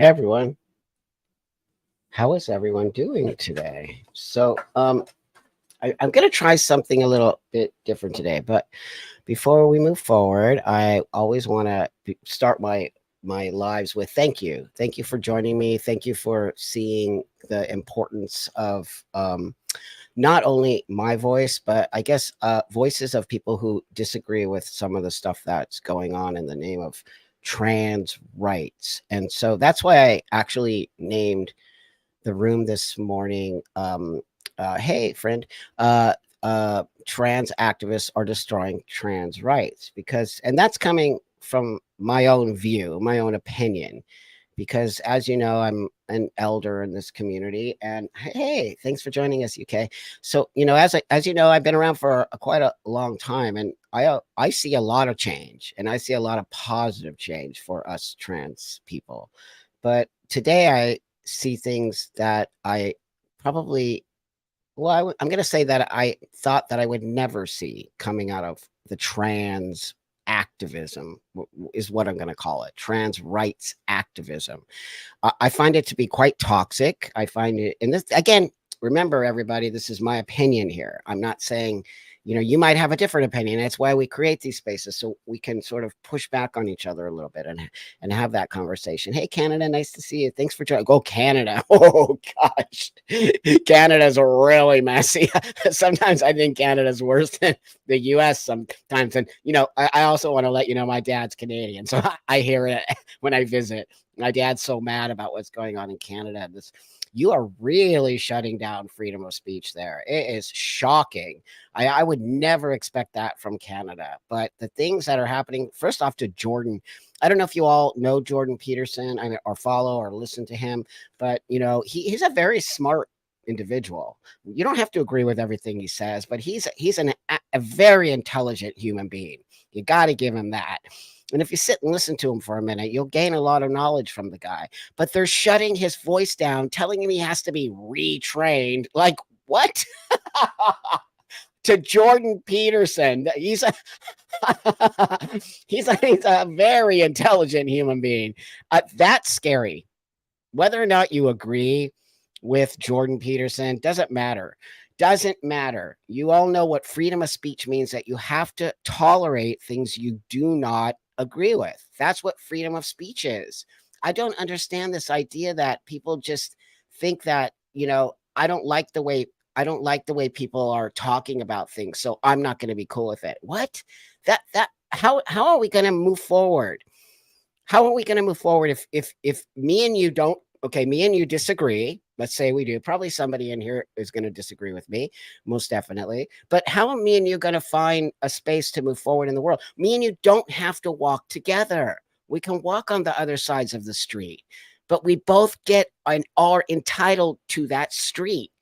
Hey everyone, how is everyone doing today? I'm going to try something a little bit different today, but before we move forward, I always want to start my lives with thank you. Thank you for joining me. Thank you for seeing the importance of not only my voice, but I guess voices of people who disagree with some of the stuff that's going on in the name of trans rights. And so that's why I actually named the room this morning. Hey, friend, uh, trans activists are destroying trans rights because, and that's coming from my own view, my own opinion. Because as you know, I'm an elder in this community, and hey, thanks for joining us, UK. So as you know, I've been around for quite a long time, and I see a lot of change, and I see a lot of positive change for us trans people. But today, I see things that I probably I'm going to say that I thought that I would never see coming out of the trans activism is what I'm going to call it. Trans rights activism. I find it to be quite toxic. I find it, and this again, remember everybody, this is my opinion here. I'm not saying, you might have a different opinion. That's why we create these spaces so we can sort of push back on each other a little bit and have that conversation. Hey, Canada, nice to see you. Thanks for joining. Go Canada. Oh gosh, Canada's really messy. Sometimes I think Canada's worse than the U.S. sometimes, and I also want to let you know my dad's Canadian, so I hear it when I visit. My dad's so mad about what's going on in Canada. You are really shutting down freedom of speech there. It is shocking. I would never expect that from Canada. But the things that are happening, first off, to Jordan, I don't know if you all know Jordan Peterson or follow or listen to him, but he's a very smart individual. You don't have to agree with everything he says, but he's a very intelligent human being. You got to give him that. And if you sit and listen to him for a minute, you'll gain a lot of knowledge from the guy. But they're shutting his voice down, telling him he has to be retrained. Like, what? To Jordan Peterson. He's a very intelligent human being. That's scary. Whether or not you agree with Jordan Peterson doesn't matter. Doesn't matter. You all know what freedom of speech means, that you have to tolerate things you do not agree with. That's what freedom of speech is. I don't understand this idea that people just think that, I don't like the way people are talking about things, so I'm not going to be cool with it. What? That how are we going to move forward? How are we going to move forward if me and you don't, okay, me and you disagree? Let's say we do. Probably somebody in here is going to disagree with me, most definitely. But how are me and you going to find a space to move forward in the world? Me and you don't have to walk together. We can walk on the other sides of the street, but we both get and are entitled to that street.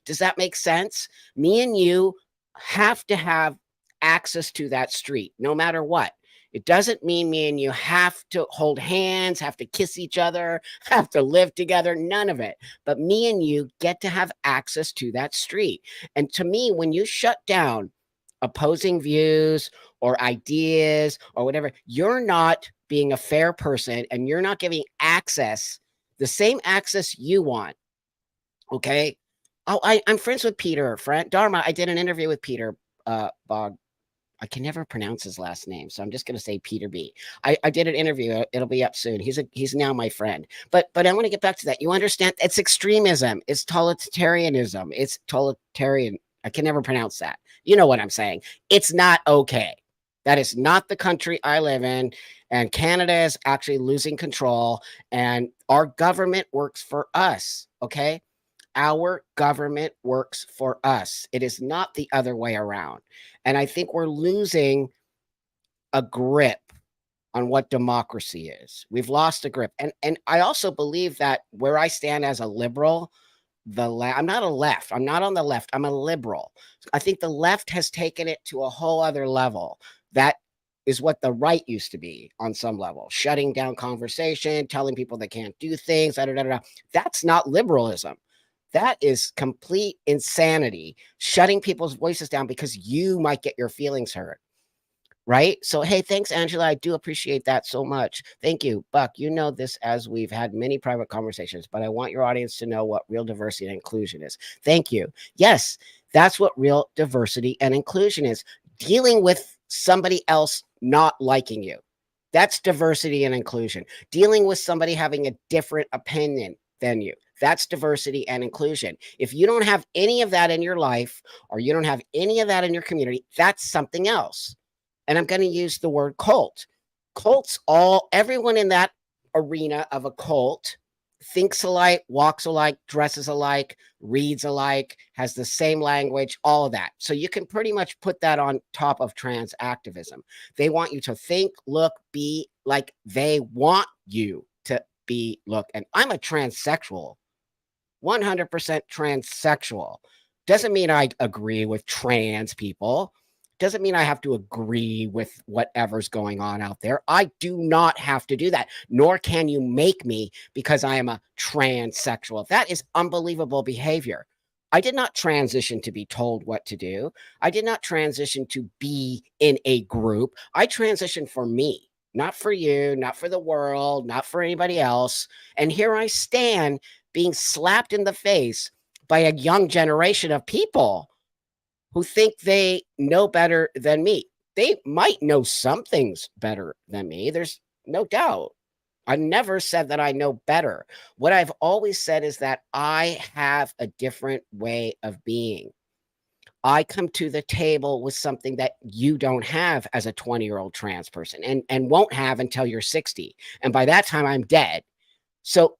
Does that make sense? Me and you have to have access to that street, no matter what. It doesn't mean me and you have to hold hands, have to kiss each other, have to live together, none of it. But me and you get to have access to that street. And to me, when you shut down opposing views or ideas or whatever, you're not being a fair person and you're not giving access, the same access you want. Okay. Oh, I'm friends with Peter, friend Dharma. I did an interview with Peter Bog. I can never pronounce his last name, so I'm just going to say Peter B. I did an interview. It'll be up soon. He's now my friend. But I want to get back to that. You understand? It's extremism. It's totalitarianism. It's totalitarian. I can never pronounce that. You know what I'm saying? It's not okay. That is not the country I live in, and Canada is actually losing control. And our government works for us. Okay. Our government works for us. It is not the other way around. And I think we're losing a grip on what democracy is. We've lost a grip. And I also believe that where I stand as a liberal, I'm not a left. I'm not on the left. I'm a liberal. I think the left has taken it to a whole other level. That is what the right used to be on some level, shutting down conversation, telling people they can't do things. Da, da, da, da. That's not liberalism. That is complete insanity, shutting people's voices down because you might get your feelings hurt. right? So, hey, thanks, Angela. I do appreciate that so much. Thank you, Buck. You know this as we've had many private conversations, but I want your audience to know what real diversity and inclusion is. Thank you. Yes, that's what real diversity and inclusion is, dealing with somebody else not liking you. That's diversity and inclusion. Dealing with somebody having a different opinion than you. That's diversity and inclusion. If you don't have any of that in your life, or you don't have any of that in your community, that's something else. And I'm going to use the word cult. Cults, everyone in that arena of a cult thinks alike, walks alike, dresses alike, reads alike, has the same language, all of that. So you can pretty much put that on top of trans activism. They want you to think, look, be like they want you to be, look. And I'm a transsexual, 100% transsexual. Doesn't mean I agree with trans people. Doesn't mean I have to agree with whatever's going on out there. I do not have to do that, nor can you make me because I am a transsexual. That is unbelievable behavior. I did not transition to be told what to do. I did not transition to be in a group. I transitioned for me, not for you, not for the world, not for anybody else. And here I stand being slapped in the face by a young generation of people who think they know better than me. They might know some things better than me. There's no doubt. I never said that I know better. What I've always said is that I have a different way of being. I come to the table with something that you don't have as a 20-year-old trans person, and won't have until you're 60. And by that time, I'm dead. So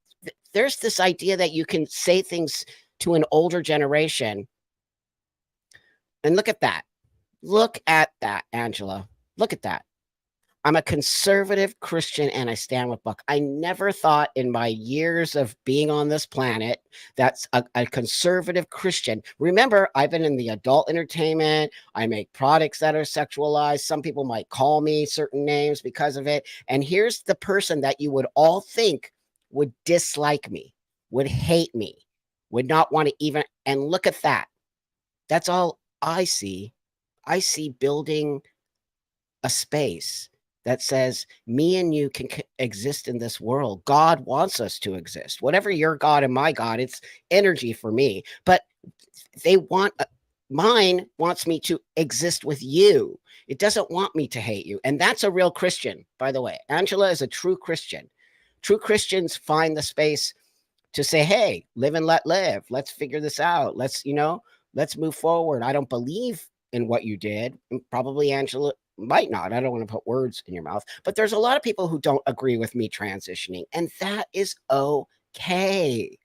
there's this idea that you can say things to an older generation. And look at that. Look at that, Angela. Look at that. I'm a conservative Christian and I stand with Buck. I never thought in my years of being on this planet that's a conservative Christian. Remember, I've been in the adult entertainment. I make products that are sexualized. Some people might call me certain names because of it. And here's the person that you would all think would dislike me, would hate me, would not want to even. And look at that. That's all I see. I see building a space that says me and you can exist in this world. God wants us to exist. Whatever your God and my God, it's energy for me. But they want, mine wants me to exist with you. It doesn't want me to hate you. And that's a real Christian, by the way. Angela is a true Christian. True Christians find the space to say, hey, live and let live. Let's figure this out. Let's move forward. I don't believe in what you did. Probably Angela might not. I don't want to put words in your mouth, but there's a lot of people who don't agree with me transitioning, and that is okay.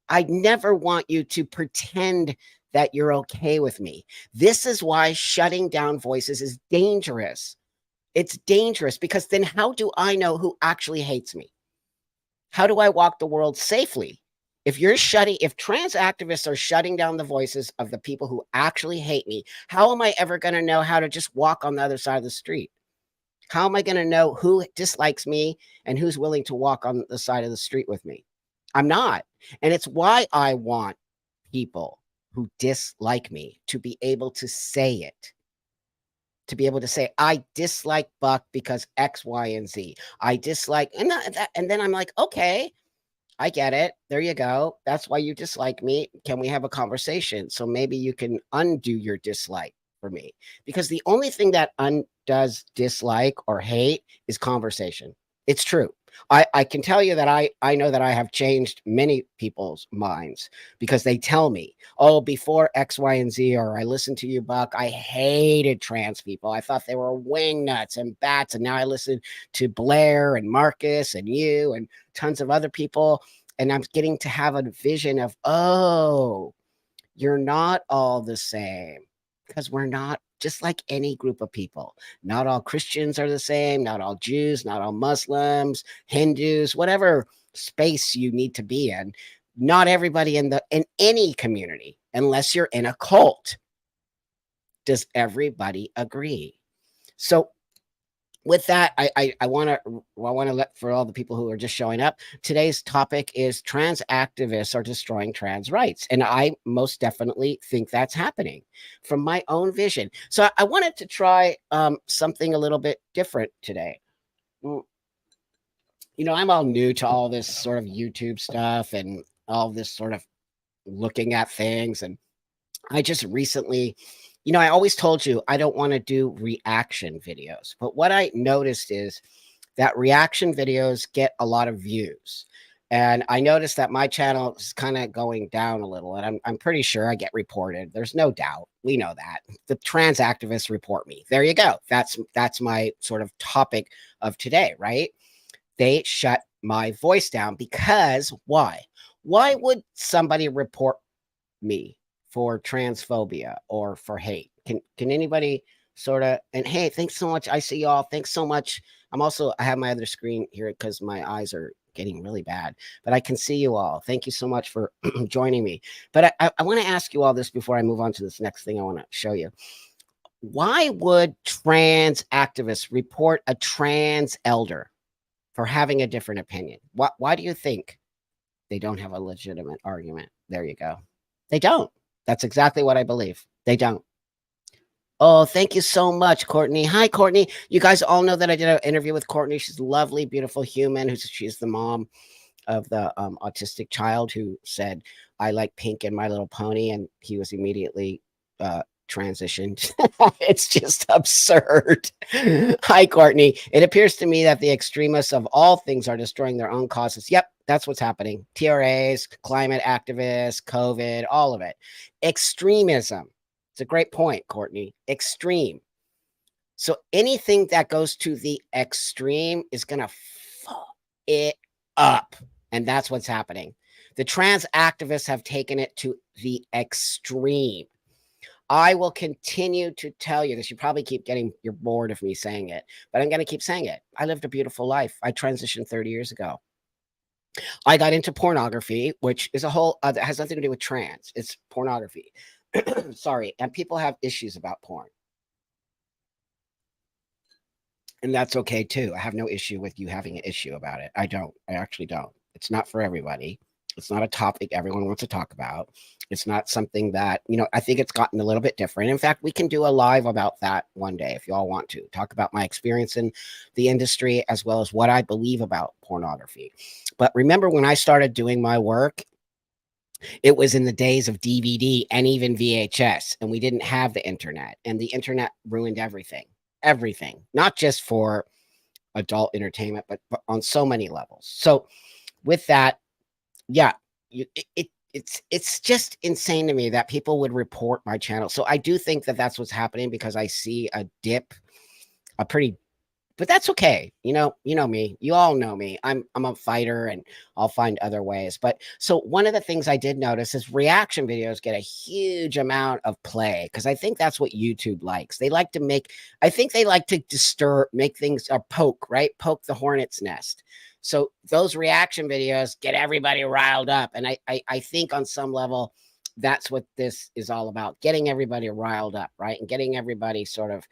I never want you to pretend that you're okay with me. This is why shutting down voices is dangerous. It's dangerous because then how do I know who actually hates me? How do I walk the world safely? If trans activists are shutting down the voices of the people who actually hate me, how am I ever going to know how to just walk on the other side of the street? How am I going to know who dislikes me and who's willing to walk on the side of the street with me? I'm not. And it's why I want people who dislike me to be able to say it. To be able to say, I dislike Buck because X, Y, and Z. I dislike, and then I'm like, okay, I get it. There you go. That's why you dislike me. Can we have a conversation? So maybe you can undo your dislike for me. Because the only thing that undoes dislike or hate is conversation. It's true. I can tell you that I know that I have changed many people's minds because they tell me, oh, before X, Y, and Z, or I listened to you, Buck, I hated trans people. I thought they were wingnuts and bats. And now I listen to Blair and Marcus and you and tons of other people. And I'm getting to have a vision of, oh, you're not all the same, because we're not, just like any group of people. Not all Christians are the same, not all Jews, not all Muslims, Hindus, whatever space you need to be in. Not everybody in any community, unless you're in a cult. Does everybody agree? So with that, I want to let for all the people who are just showing up. Today's topic is trans activists are destroying trans rights, and I most definitely think that's happening from my own vision. So I wanted to try something a little bit different today. Mm, You know, I'm all new to all this sort of YouTube stuff and all this sort of looking at things, and I just recently, I always told you I don't want to do reaction videos, but what I noticed is that reaction videos get a lot of views. And I noticed that my channel is kind of going down a little, and I'm pretty sure I get reported. There's no doubt. We know that. The trans activists report me. There you go. That's my sort of topic of today, right? They shut my voice down because why? Why would somebody report me for transphobia or for hate? Can anybody sort of, and hey, thanks so much. I see y'all. Thanks so much. I have my other screen here because my eyes are getting really bad, but I can see you all. Thank you so much for joining me. But I want to ask you all this before I move on to this next thing I want to show you. Why would trans activists report a trans elder for having a different opinion? Why do you think they don't have a legitimate argument? There you go. They don't. That's exactly what I believe. They don't. Oh, thank you so much, Courtney. Hi, Courtney. You guys all know that I did an interview with Courtney. She's a lovely, beautiful human. She's the mom of the autistic child who said, "I like pink and My Little Pony," and he was immediately transitioned. It's just absurd. Hi, Courtney. It appears to me that the extremists of all things are destroying their own causes. Yep, that's what's happening. TRAs, climate activists, COVID, all of it. Extremism. It's a great point, Courtney. Extreme. So anything that goes to the extreme is going to fuck it up. And that's what's happening. The trans activists have taken it to the extreme. I will continue to tell you this. You probably you're bored of me saying it, but I'm going to keep saying it. I lived a beautiful life. I transitioned 30 years ago. I got into pornography, which is a whole, that has nothing to do with trans. It's pornography. Sorry. And people have issues about porn. And that's okay too. I have no issue with you having an issue about it. I don't. I actually don't. It's not for everybody. It's not a topic everyone wants to talk about. It's not something that, I think it's gotten a little bit different. In fact, we can do a live about that one day if you all want to talk about my experience in the industry as well as what I believe about pornography. But remember when I started doing my work, it was in the days of DVD and even VHS, and we didn't have the internet, and the internet ruined everything, not just for adult entertainment, but on so many levels. So with that, yeah, it's just insane to me that people would report my channel. So I do think that that's what's happening because I see a dip, a pretty, but that's okay. You know me. You all know me. I'm a fighter, and I'll find other ways. But so one of the things I did notice is reaction videos get a huge amount of play because I think that's what YouTube likes. They like to make. I think they like to disturb, make things or poke, right? Poke the hornet's nest. So those reaction videos get everybody riled up, and I think on some level that's what this is all about: getting everybody riled up, right, and getting everybody sort of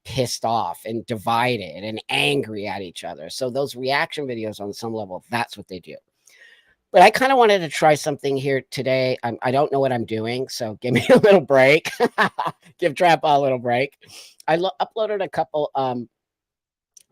pissed off and divided and angry at each other. So those reaction videos on some level, that's what they do. But I kind of wanted to try something here today. I don't know what I'm doing, so give me a little break. Give Trap a little break. I uploaded a couple.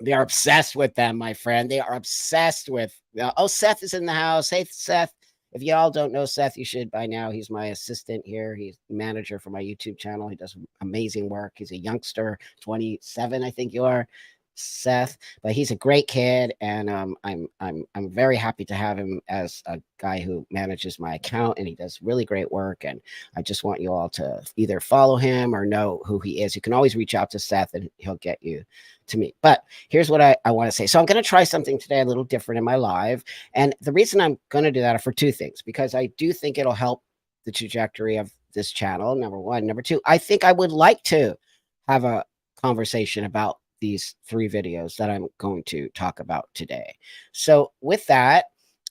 They are obsessed with them, my friend. They are obsessed with. Oh, Seth is in the house. Hey, Seth. If y'all don't know Seth, you should by now. He's my assistant here. He's manager for my YouTube channel. He does amazing work. He's a youngster, 27, I think you are, Seth. But he's a great kid, and I'm very happy to have him as a guy who manages my account, and he does really great work. And I just want you all to either follow him or know who he is. You can always reach out to Seth, and he'll get you to me. But here's what I want to say. So I'm going to try something today a little different in my live. And the reason I'm going to do that are for two things, because I do think it'll help the trajectory of this channel. Number one. Number two, I think I would like to have a conversation about these three videos that I'm going to talk about today. So with that,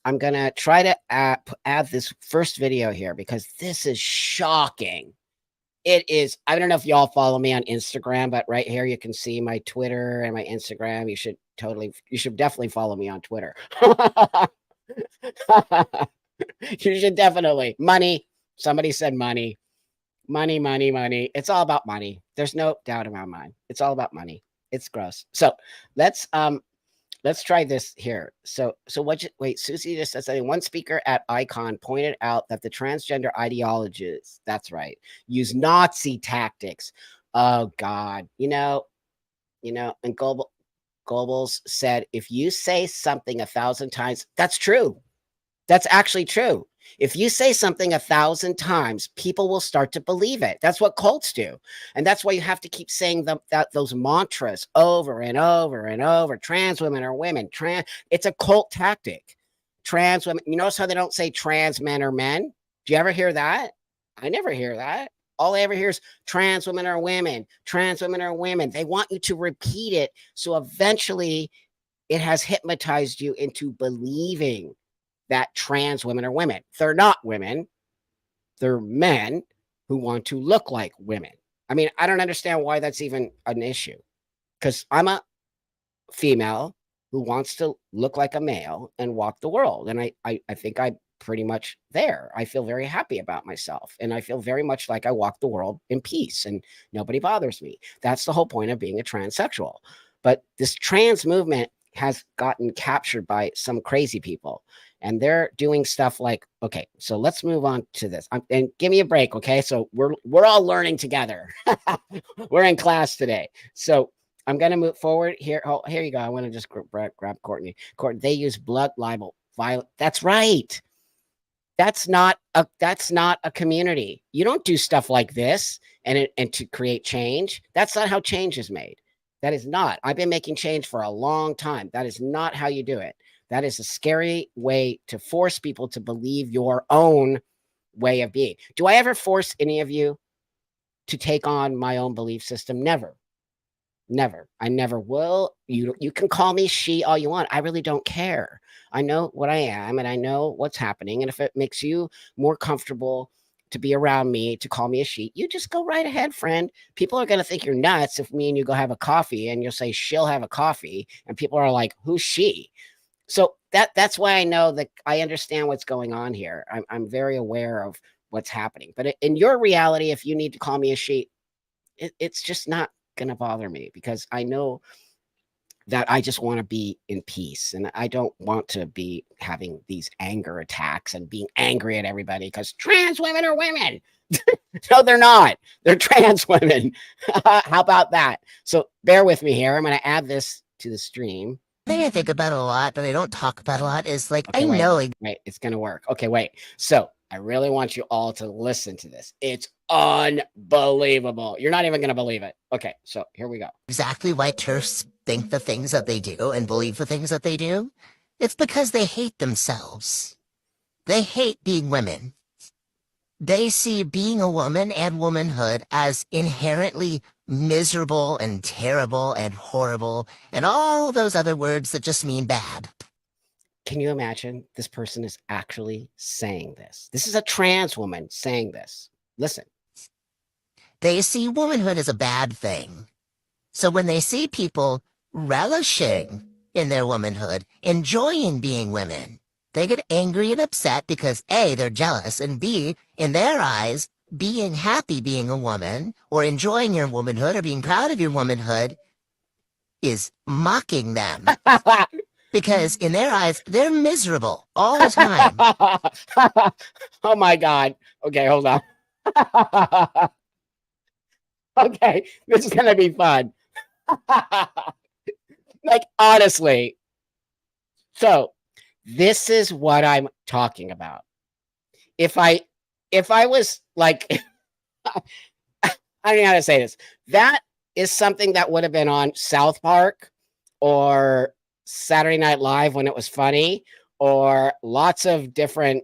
I'm going to try to add this first video here because this is shocking. It is. I don't know if y'all follow me on Instagram, but right here you can see my Twitter and my Instagram. You should definitely follow me on Twitter. You should definitely. Money. Somebody said money. Money, money, money. It's all about money. There's no doubt in my mind. It's all about money. It's gross. So let's try this here. Wait, Susie just said something. One speaker at Icon pointed out that the transgender ideologies, that's right, use Nazi tactics. Oh God. And Goebbels said, if you say something 1,000 times, that's true. That's actually true. If you say something 1,000 times, people will start to believe it. That's what cults do. And that's why you have to keep saying those mantras over and over and over. Trans women are women. It's a cult tactic. Trans women, you notice how they don't say trans men are men? Do you ever hear that? I never hear that. All I ever hear is trans women are women. Trans women are women. They want you to repeat it. So eventually it has hypnotized you into believing that trans women are women. They're not women. They're men who want to look like women. I mean, I don't understand why that's even an issue, because I'm a female who wants to look like a male and walk the world. And I think I'm pretty much there. I feel very happy about myself. And I feel very much like I walk the world in peace and nobody bothers me. That's the whole point of being a transsexual. But this trans movement has gotten captured by some crazy people. And they're doing stuff like, okay, so let's move on to this. And give me a break, okay? So we're all learning together. We're in class today. So I'm going to move forward here. Oh, here you go. I want to just grab Courtney. Courtney, they use blood libel, violence. That's right. That's not a community. You don't do stuff like this and to create change. That's not how change is made. That is not. I've been making change for a long time. That is not how you do it. That is a scary way to force people to believe your own way of being. Do I ever force any of you to take on my own belief system? Never. Never. I never will. You can call me she all you want. I really don't care. I know what I am and I know what's happening. And if it makes you more comfortable to be around me, to call me a she, you just go right ahead, friend. People are going to think you're nuts if me and you go have a coffee and you'll say she'll have a coffee and people are like, who's she? So that's why I know that I understand what's going on here. I'm very aware of what's happening. But in your reality, if you need to call me a she, it's just not going to bother me, because I know that I just want to be in peace, and I don't want to be having these anger attacks and being angry at everybody because trans women are women. No, they're not. They're trans women. How about that? So bear with me here. I'm going to add this to the stream. Thing I think about a lot, but I don't talk about a lot, is like, okay, wait, it's gonna work. Okay, wait. So I really want you all to listen to this. It's unbelievable. You're not even gonna believe it. Okay, so here we go. Exactly why TERFs think the things that they do and believe the things that they do. It's because they hate themselves. They hate being women. They see being a woman and womanhood as inherently miserable and terrible and horrible and all those other words that just mean bad. Can you imagine? This person is actually saying this. This is a trans woman saying this. Listen. They see womanhood as a bad thing. So when they see people relishing in their womanhood, enjoying being women, they get angry and upset because A, they're jealous, and B, in their eyes, being happy being a woman, or enjoying your womanhood, or being proud of your womanhood, is mocking them. Because in their eyes, they're miserable all the time. Oh my God. Okay, hold on. Okay, this is going to be fun. Like, honestly. So, this is what I'm talking about. If I was like, I don't know how to say this. That is something that would have been on South Park or Saturday Night Live when it was funny, or lots of different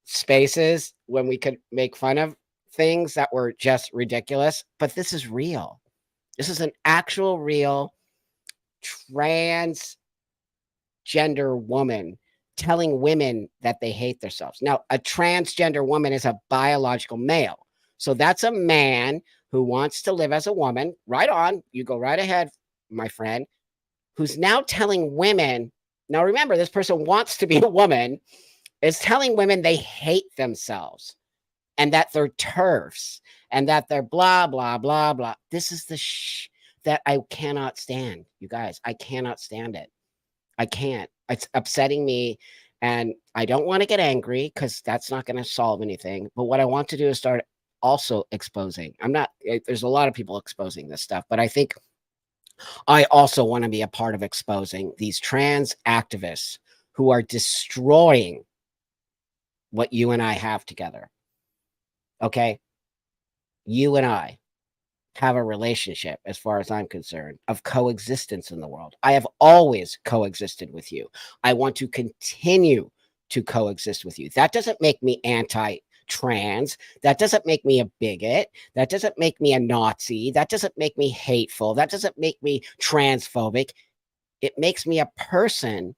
spaces when we could make fun of things that were just ridiculous. But this is real. This is an actual real transgender woman telling women that they hate themselves. Now, a transgender woman is a biological male. So that's a man who wants to live as a woman, right on, you go right ahead, my friend, who's now telling women, now remember, this person wants to be a woman, is telling women they hate themselves and that they're turfs and that they're blah, blah, blah, blah. This is the that I cannot stand, you guys. I cannot stand it. I can't. It's upsetting me. And I don't want to get angry because that's not going to solve anything. But what I want to do is start also exposing. I'm not, there's a lot of people exposing this stuff, but I think I also want to be a part of exposing these trans activists who are destroying what you and I have together. Okay. You and I have a relationship, as far as I'm concerned, of coexistence in the world. I have always coexisted with you. I want to continue to coexist with you. That doesn't make me anti-trans. That doesn't make me a bigot. That doesn't make me a Nazi. That doesn't make me hateful. That doesn't make me transphobic. It makes me a person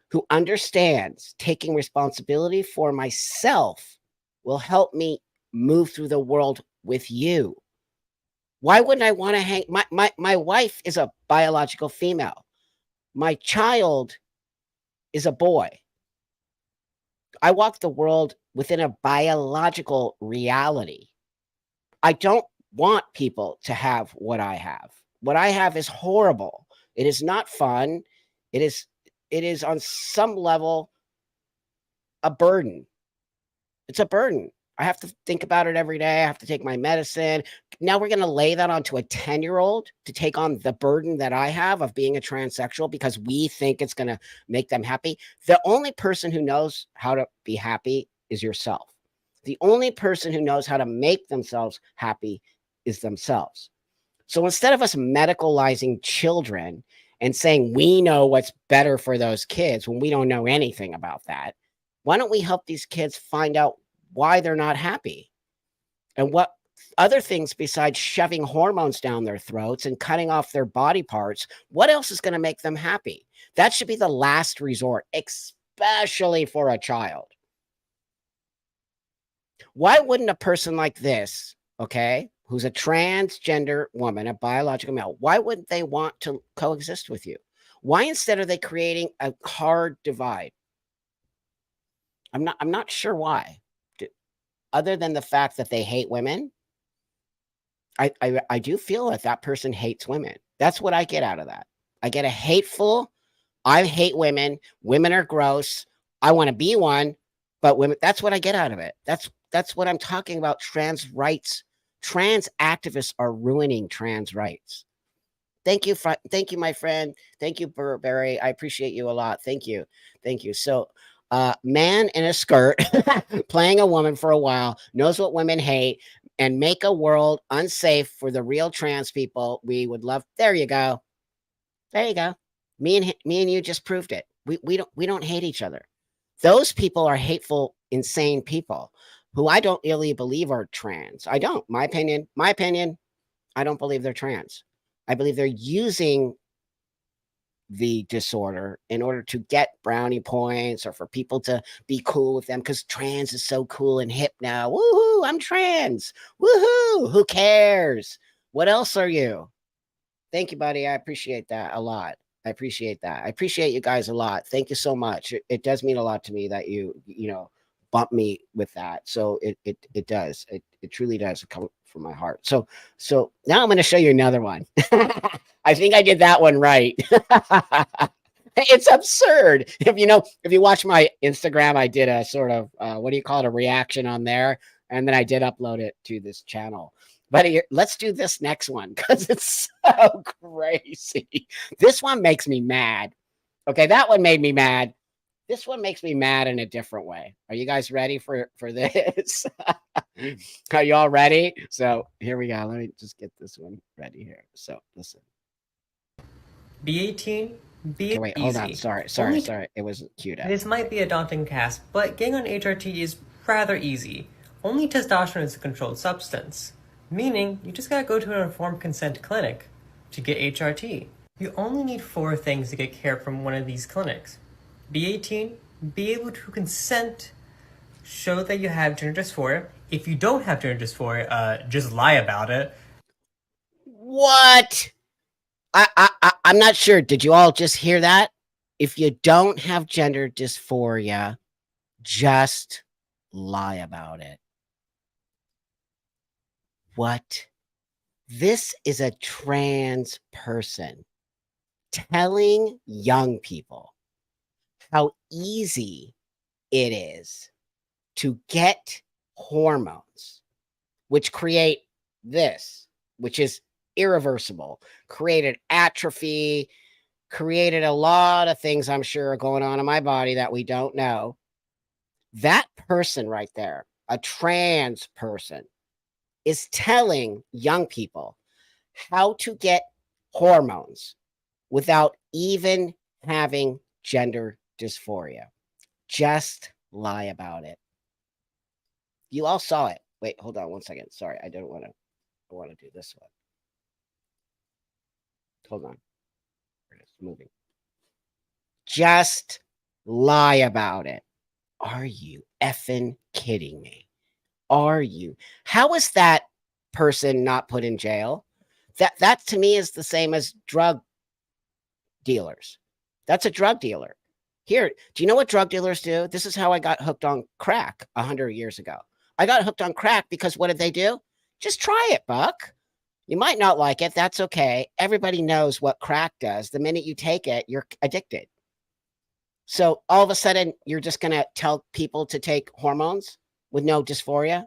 who understands taking responsibility for myself will help me move through the world with you. Why wouldn't I want to hang? My wife is a biological female. My child is a boy. I walk the world within a biological reality. I don't want people to have what I have. What I have is horrible. It is not fun. It is on some level a burden. It's a burden. I have to think about it every day. I have to take my medicine. Now we're going to lay that onto a 10-year-old to take on the burden that I have of being a transsexual because we think it's going to make them happy. The only person who knows how to be happy is yourself. The only person who knows how to make themselves happy is themselves. So instead of us medicalizing children and saying we know what's better for those kids when we don't know anything about that, why don't we help these kids find out why they're not happy and what other things besides shoving hormones down their throats and cutting off their body parts, what else is going to make them happy? That should be the last resort, especially for a child. Why wouldn't a person like this, okay, who's a transgender woman, a biological male, why wouldn't they want to coexist with you? Why instead are they creating a hard divide? I'm not sure why. Other than the fact that they hate women, I do feel that that person hates women. That's what I get out of that. I get a hateful, I hate women. Women are gross. I want to be one, but women, that's what I get out of it. That's what I'm talking about. Trans rights. Trans activists are ruining trans rights. Thank you, my friend. Thank you, Barry. I appreciate you a lot. Thank you. So man in a skirt playing a woman for a while, knows what women hate, and make a world unsafe for the real trans people. We would love. There you go. Me and you just proved it. We don't hate each other. Those people are hateful, insane people who I don't really believe are trans. I don't. My opinion. I don't believe they're trans. I believe they're using the disorder in order to get brownie points or for people to be cool with them because trans is so cool and hip now. Woohoo, I'm trans. Woohoo, who cares? What else are you? Thank you, buddy. I appreciate that a lot. I appreciate that. I appreciate you guys a lot. Thank you so much. It does mean a lot to me that you bump me with that. So it does. It truly does come from my heart. So now I'm going to show you another one. I think I did that one right. It's absurd. If you watch my Instagram, I did a sort of what do you call it, a reaction on there, and then I did upload it to this channel. But let's do this next one because it's so crazy. This one makes me mad. Okay, that one made me mad. This one makes me mad in a different way. Are you guys ready for this? Are you all ready? So here we go. Let me just get this one ready here. So listen. Be 18, be Okay, wait, easy. hold on. Sorry. It wasn't queued up. This might be a daunting task, but getting on HRT is rather easy. Only testosterone is a controlled substance, meaning you just gotta go to an informed consent clinic to get HRT. You only need 4 things to get care from one of these clinics. Be 18, be able to consent, Show that you have gender dysphoria. If you don't have gender dysphoria, just lie about it. What? I'm not sure. Did you all just hear that? If you don't have gender dysphoria, just lie about it. What? This is a trans person telling young people how easy it is to get hormones, which create this, which is irreversible, created atrophy, created a lot of things I'm sure are going on in my body that we don't know. That person right there, a trans person, is telling young people how to get hormones without even having gender dysphoria. Just lie about it. You all saw it. Wait, hold on one second. Sorry, I want to do this one. Hold on. It's moving. Just lie about it. Are you effing kidding me? Are you? How is that person not put in jail? That to me is the same as drug dealers. That's a drug dealer. Here, do you know what drug dealers do? This is how I got hooked on crack 100 years ago. I got hooked on crack because what did they do? Just try it, Buck. You might not like it. That's okay. Everybody knows what crack does. The minute you take it, you're addicted. So all of a sudden, you're just going to tell people to take hormones with no dysphoria?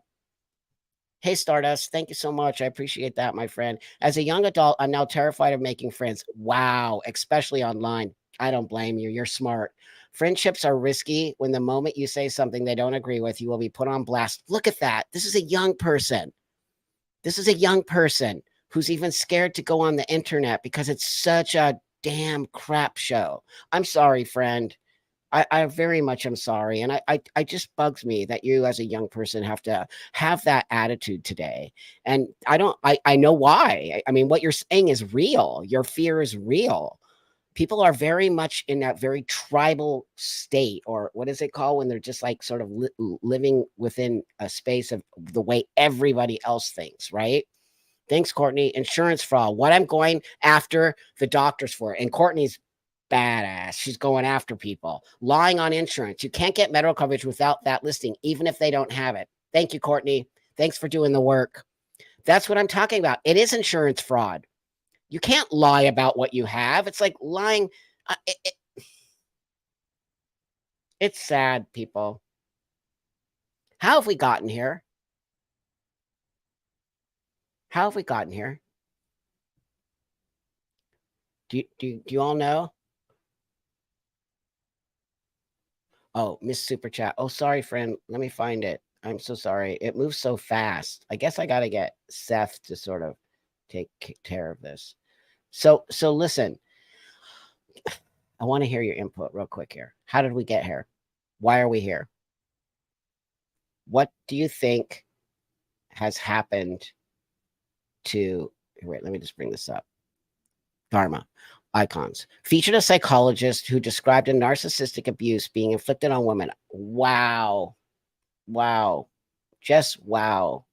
Hey, Stardust, thank you so much. I appreciate that, my friend. As a young adult, I'm now terrified of making friends. Wow, especially online. I don't blame you. You're smart. Friendships are risky. When the moment you say something they don't agree with, you will be put on blast. Look at that. This is a young person. This is a young person who's even scared to go on the internet because it's such a damn crap show. I'm sorry, friend. I very much am sorry. And I just bugs me that you as a young person have to have that attitude today. And I know why. I mean, what you're saying is real. Your fear is real. People are very much in that very tribal state, or what is it called when they're just like sort of living within a space of the way everybody else thinks, right? Thanks, Courtney. Insurance fraud. What I'm going after the doctors for. And Courtney's badass. She's going after people. Lying on insurance. You can't get medical coverage without that listing, even if they don't have it. Thank you, Courtney. Thanks for doing the work. That's what I'm talking about. It is insurance fraud. You can't lie about what you have. It's like lying. It's sad, people. How have we gotten here? How have we gotten here? Do you all know? Oh, Miss Super Chat. Oh, sorry, friend. Let me find it. I'm so sorry. It moves so fast. I guess I got to get Seth to sort of take care of this. So listen. I want to hear your input real quick here. How did we get here? Why are we here? What do you think has happened to, wait, let me just bring this up. Dharma icons featured a psychologist who described a narcissistic abuse being inflicted on women. Wow. Just wow.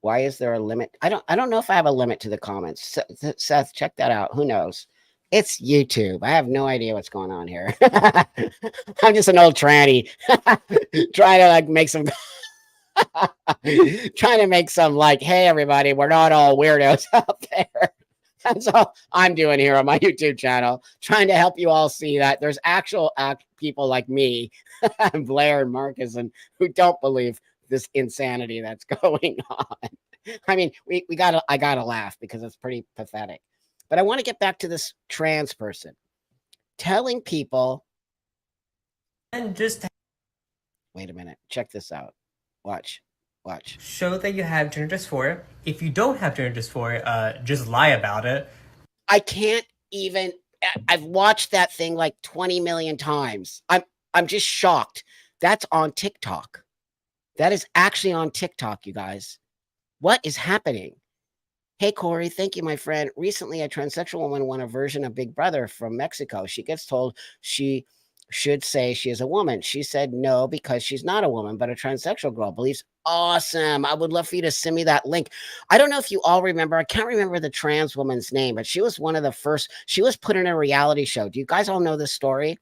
Why is there a limit? I don't know if I have a limit to the comments. Seth, check that out. Who knows? It's YouTube. I have no idea what's going on here. I'm just an old tranny trying to like make some trying to make some like, hey everybody, we're not all weirdos out there. That's all I'm doing here on my YouTube channel, trying to help you all see that there's actual people like me, Blair and Marcus, and who don't believe this insanity that's going on. I mean, I gotta laugh because it's pretty pathetic. But I want to get back to this trans person telling people. And just Wait a minute. Check this out. Watch. show that you have gender dysphoria. If you don't have gender dysphoria, just lie about it. I can't even. I've watched that thing like 20 million times. I'm just shocked. That's on TikTok. That is actually on TikTok, you guys. What is happening? Hey, Corey, thank you, my friend. Recently, a transsexual woman won a version of Big Brother from Mexico. She gets told she should say she is a woman. She said no, because she's not a woman, but a transsexual girl believes. Awesome. I would love for you to send me that link. I don't know if you all remember. I can't remember the trans woman's name, but she was one of the first. She was put in a reality show. Do you guys all know this story?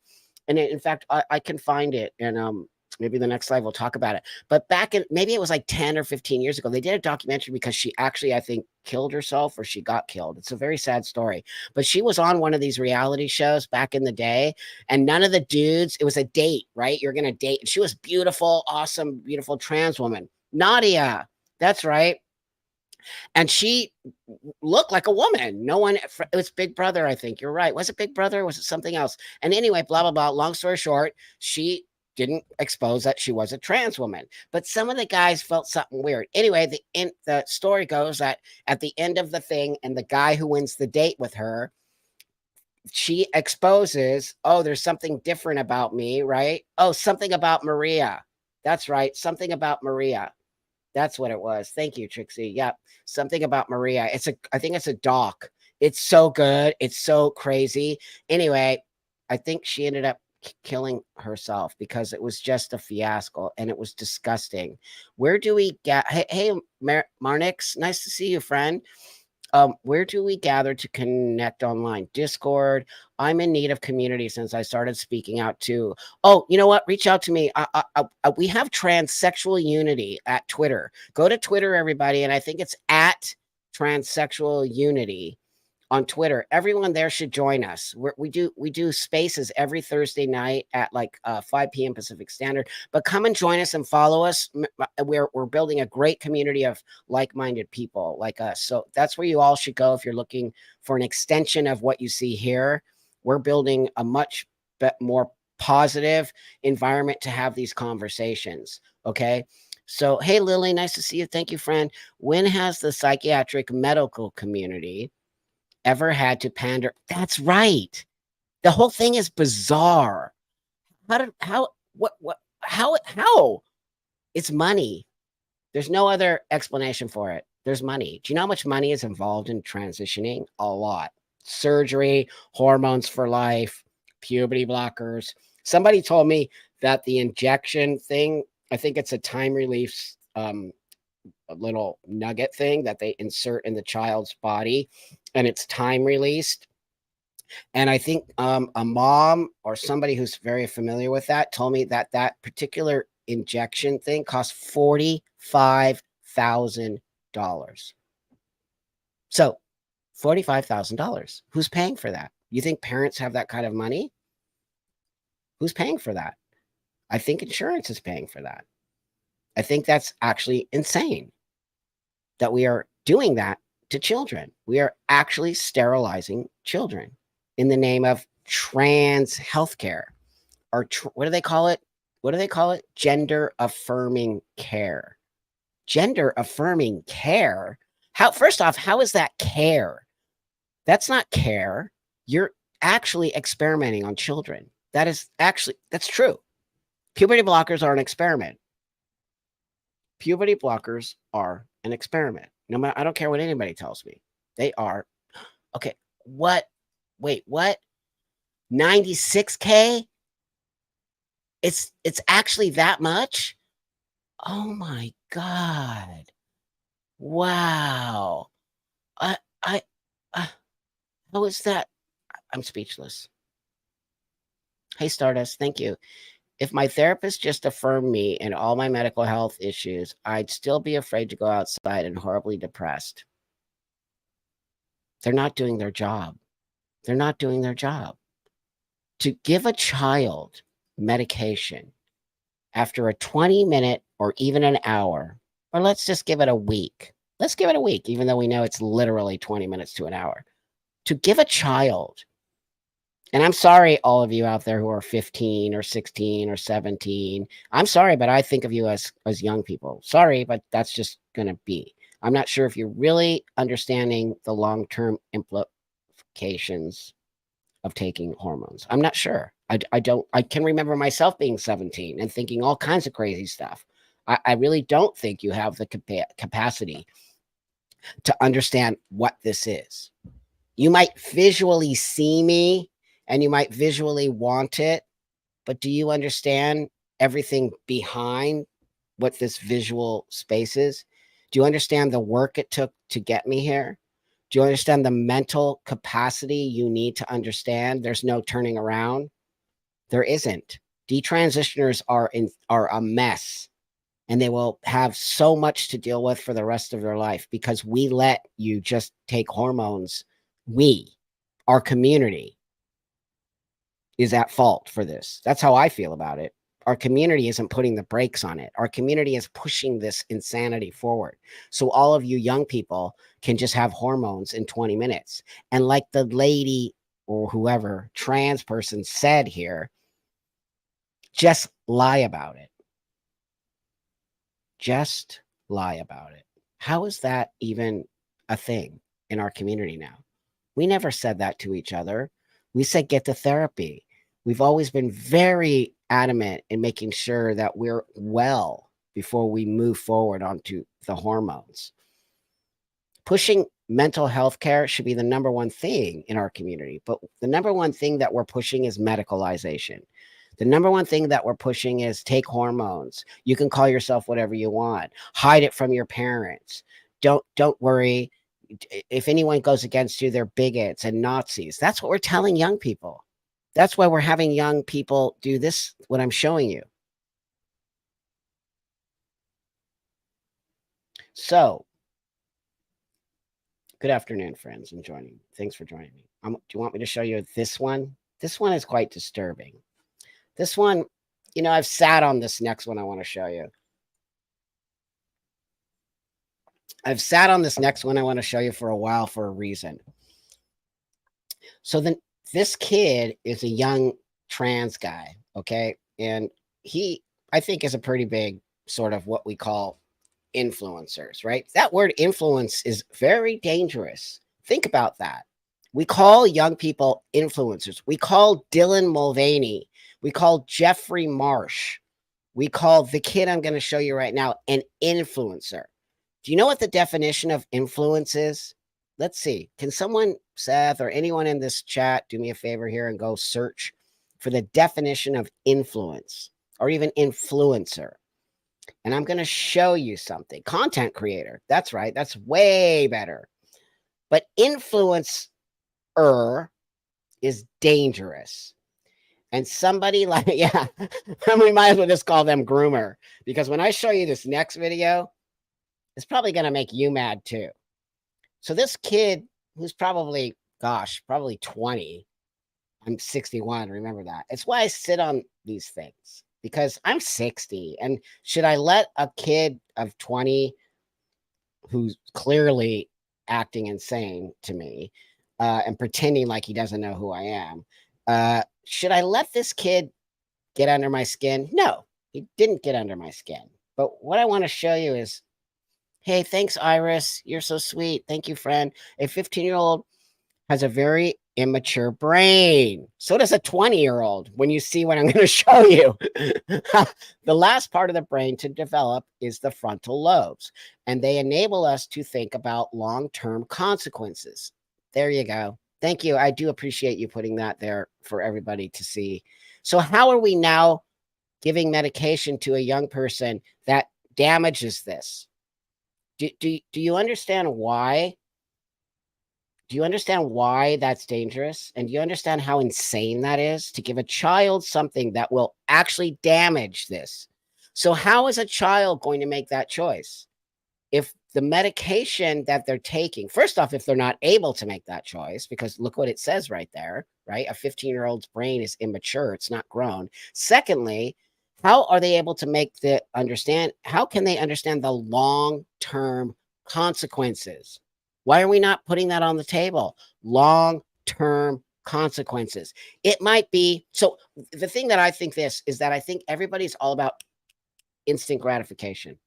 And in fact, I can find it, and maybe the next live we'll talk about it. But back in, maybe it was like 10 or 15 years ago, they did a documentary because she actually, I think, killed herself, or she got killed. It's a very sad story. But she was on one of these reality shows back in the day, and none of the dudes, it was a date, right? You're going to date. And she was beautiful, awesome, beautiful trans woman. Nadia. That's right. And she looked like a woman. No one, it was Big Brother, I think. You're right. Was it Big Brother? Was it something else? And anyway, blah, blah, blah. Long story short, she didn't expose that she was a trans woman. But some of the guys felt something weird. Anyway, the story goes that at the end of the thing, and the guy who wins the date with her, she exposes, oh, there's something different about me, right? Oh, something about Maria. That's right. Something about Maria. That's what it was. Thank you, Trixie. Yep. Something about Maria. I think it's a doc. It's so good. It's so crazy. Anyway, I think she ended up killing herself because it was just a fiasco and it was disgusting. Where do we get, hey, Marnix, nice to see you, friend. Where do we gather to connect online? Discord. I'm in need of community since I started speaking out too. Oh, you know what? Reach out to me. We have transsexual unity at Twitter. Go to Twitter, everybody, and I think it's at transsexual unity on Twitter. Everyone there should join us. We do spaces every Thursday night at like 5 p.m. Pacific Standard. But come and join us and follow us. We're building a great community of like-minded people like us. So that's where you all should go if you're looking for an extension of what you see here. We're building a much more positive environment to have these conversations. Okay. So, hey, Lily, nice to see you. Thank you, friend. When has the psychiatric medical community ever had to pander? That's right. The whole thing is bizarre. How? It's money. There's no other explanation for it. There's money. Do you know how much money is involved in transitioning? A lot. Surgery, hormones for life, puberty blockers. Somebody told me that the injection thing, I think it's a time release a little nugget thing that they insert in the child's body, and it's time released. And I think a mom or somebody who's very familiar with that told me that that particular injection thing costs $45,000. So $45,000. Who's paying for that? You think parents have that kind of money? Who's paying for that? I think insurance is paying for that. I think that's actually insane that we are doing that to children. We are actually sterilizing children in the name of trans healthcare, or what do they call it? What do they call it? Gender affirming care. Gender affirming care? How, first off, how is that care? That's not care. You're actually experimenting on children. That's true. Puberty blockers are an experiment. Puberty blockers are an experiment. No matter, I don't care what anybody tells me. They are. Okay. What? Wait, what? 96K? It's actually that much? Oh my God. Wow. I how is that? I'm speechless. Hey, Stardust, thank you. If my therapist just affirmed me in all my medical health issues, I'd still be afraid to go outside and horribly depressed. They're not doing their job. They're not doing their job. To give a child medication after a 20-minute or even an hour, or let's just give it a week. Let's give it a week, even though we know it's literally 20 minutes to an hour. To give a child, and I'm sorry, all of you out there who are 15 or 16 or 17. I'm sorry, but I think of you as young people. Sorry, but that's just going to be. I'm not sure if you're really understanding the long-term implications of taking hormones. I'm not sure. I can remember myself being 17 and thinking all kinds of crazy stuff. I really don't think you have the capacity to understand what this is. You might visually see me and you might visually want it, but do you understand everything behind what this visual space is? Do you understand the work it took to get me here? Do you understand the mental capacity you need to understand? There's no turning around. There isn't. Detransitioners are a mess, and they will have so much to deal with for the rest of their life because we let you just take hormones. Our community, is at fault for this. That's how I feel about it. Our community isn't putting the brakes on it. Our community is pushing this insanity forward. So all of you young people can just have hormones in 20 minutes. And like the lady or whoever trans person said here, just lie about it. Just lie about it. How is that even a thing in our community now? We never said that to each other. We said get to therapy. We've always been very adamant in making sure that we're well before we move forward onto the hormones. Pushing mental health care should be the number one thing in our community, but the number one thing that we're pushing is medicalization. The number one thing that we're pushing is take hormones. You can call yourself whatever you want. Hide it from your parents. Don't worry. If anyone goes against you, they're bigots and Nazis. That's what we're telling young people. That's why we're having young people do this, what I'm showing you. So, good afternoon, friends, and joining. Thanks for joining me. Do you want me to show you this one? This one is quite disturbing. This one, I've sat on this next one I want to show you. I've sat on this next one I want to show you for a while for a reason. So this kid is a young trans guy, okay? And he, I think, is a pretty big sort of what we call influencers, right? That word influence is very dangerous. Think about that. We call young people influencers. We call Dylan Mulvaney. We call Jeffrey Marsh. We call the kid I'm going to show you right now an influencer. Do you know what the definition of influence is? Let's see. Can someone, Seth, or anyone in this chat, do me a favor here and go search for the definition of influence or even influencer? And I'm going to show you something. Content creator. That's right. That's way better. But influencer is dangerous. And somebody like, yeah, we might as well just call them groomer, because when I show you this next video, it's probably going to make you mad too. So this kid who's probably 20, I'm 61, remember that. It's why I sit on these things, because I'm 60. And should I let a kid of 20 who's clearly acting insane to me and pretending like he doesn't know who I am, should I let this kid get under my skin? No, he didn't get under my skin. But what I want to show you is, hey, thanks, Iris. You're so sweet. Thank you, friend. A 15-year-old has a very immature brain. So does a 20-year-old when you see what I'm going to show you. The last part of the brain to develop is the frontal lobes, and they enable us to think about long-term consequences. There you go. Thank you. I do appreciate you putting that there for everybody to see. So how are we now giving medication to a young person that damages this? Do you understand why? Do you understand why that's dangerous? And do you understand how insane that is to give a child something that will actually damage this? So how is a child going to make that choice? If the medication that they're taking, first off, if they're not able to make that choice, because look what it says right there, right? A 15-year-old's brain is immature. It's not grown. Secondly, how are they able to how can they understand the long-term consequences? Why are we not putting that on the table? Long-term consequences. It might be, so the thing that I think is that I think everybody's all about instant gratification.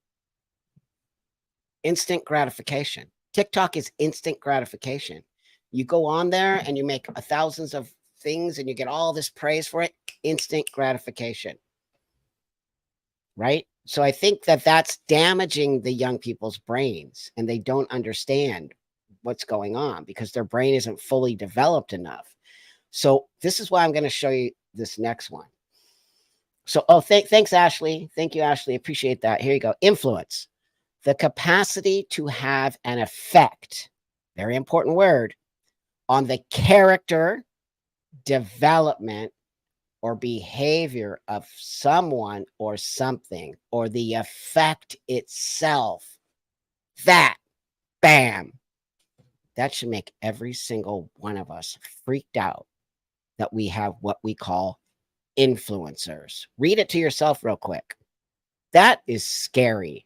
Instant gratification. TikTok is instant gratification. You go on there and you make thousands of things and you get all this praise for it. Instant gratification. Right? So I think that that's damaging the young people's brains, and they don't understand what's going on because their brain isn't fully developed enough. So this is why I'm going to show you this next one. So, thanks, Ashley. Thank you, Ashley. Appreciate that. Here you go. Influence, the capacity to have an effect, very important word, on the character, development, or behavior of someone or something, or the effect itself. That, bam, that should make every single one of us freaked out that we have what we call influencers. Read it to yourself real quick. That is scary.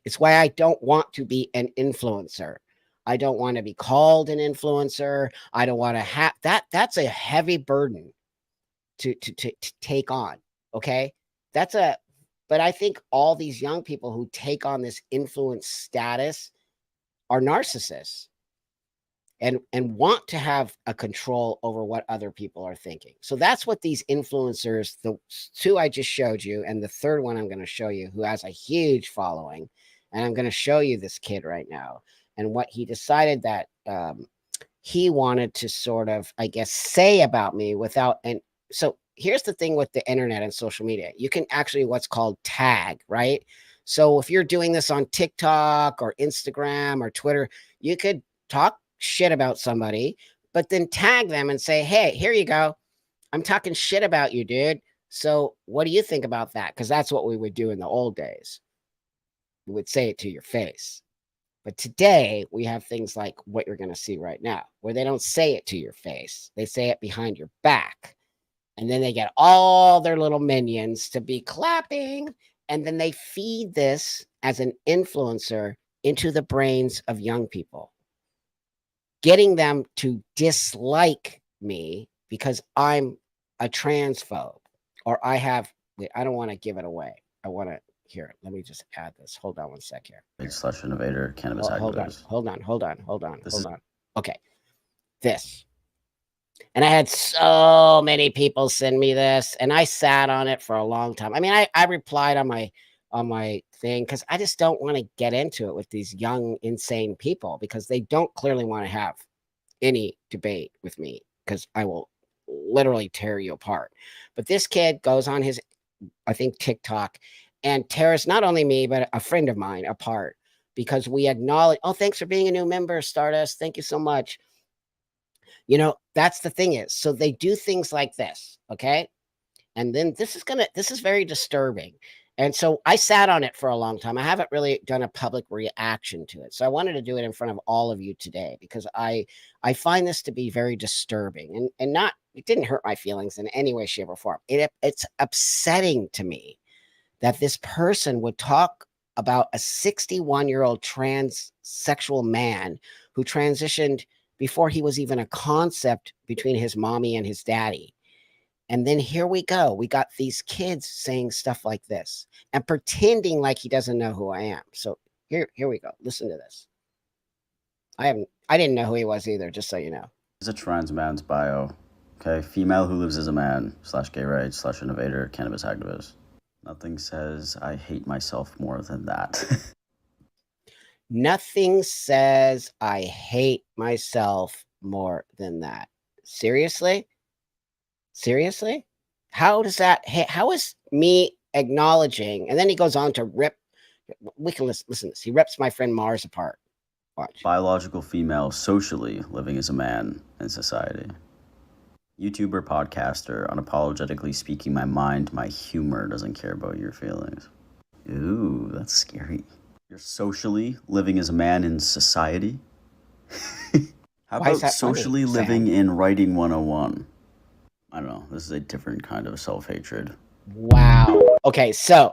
It's why I don't want to be an influencer. I don't want to be called an influencer. I don't want to have that. That's a heavy burden to take on. Okay. But I think all these young people who take on this influence status are narcissists and want to have a control over what other people are thinking. So that's what these influencers, the two I just showed you, and the third one I'm going to show you, who has a huge following, and I'm going to show you this kid right now and what he decided that he wanted to sort of, I guess, say about me without. And so here's the thing with the internet and social media: you can actually what's called tag, right? So if you're doing this on TikTok or Instagram or Twitter, you could talk shit about somebody, but then tag them and say, hey, here you go. I'm talking shit about you, dude. So what do you think about that? Because that's what we would do in the old days. We would say it to your face. But today we have things like what you're going to see right now, where they don't say it to your face. They say it behind your back. And then they get all their little minions to be clapping. And then they feed this as an influencer into the brains of young people, getting them to dislike me because I'm a transphobe, or I don't want to give it away. I want to here. Let me just add this. Hold on one sec here. / innovator, cannabis activist. Hold on. Okay. This. And I had so many people send me this, and I sat on it for a long time. I mean, I replied on my thing because I just don't want to get into it with these young, insane people, because they don't clearly want to have any debate with me, because I will literally tear you apart. But this kid goes on his, I think, TikTok, and tears not only me, but a friend of mine apart, because we acknowledge, oh, thanks for being a new member, Stardust. Thank you so much. You know, that's the thing is, so they do things like this, okay? And then this is very disturbing. And so I sat on it for a long time. I haven't really done a public reaction to it. So I wanted to do it in front of all of you today, because I find this to be very disturbing, and not, it didn't hurt my feelings in any way, shape, or form. It's upsetting to me that this person would talk about a 61-year-old transsexual man who transitioned before he was even a concept between his mommy and his daddy. And then here we go. We got these kids saying stuff like this and pretending like he doesn't know who I am. So here we go. Listen to this. I didn't know who he was either, just so you know. It's a trans man's bio. Okay, female who lives as a man / gay rights / innovator, cannabis activist. Nothing says I hate myself more than that. Nothing says I hate myself more than that. Seriously? Seriously? How does that, how is me acknowledging? And then he goes on to rip, we can listen to this. He rips my friend Mars apart. Watch. Biological female socially living as a man in society. YouTuber, podcaster, unapologetically speaking my mind, my humor, doesn't care about your feelings. Ooh, that's scary. You're socially living as a man in society? How Why is about that socially funny, living Sam? in writing 101? I don't know. This is a different kind of self-hatred. Wow. Okay, so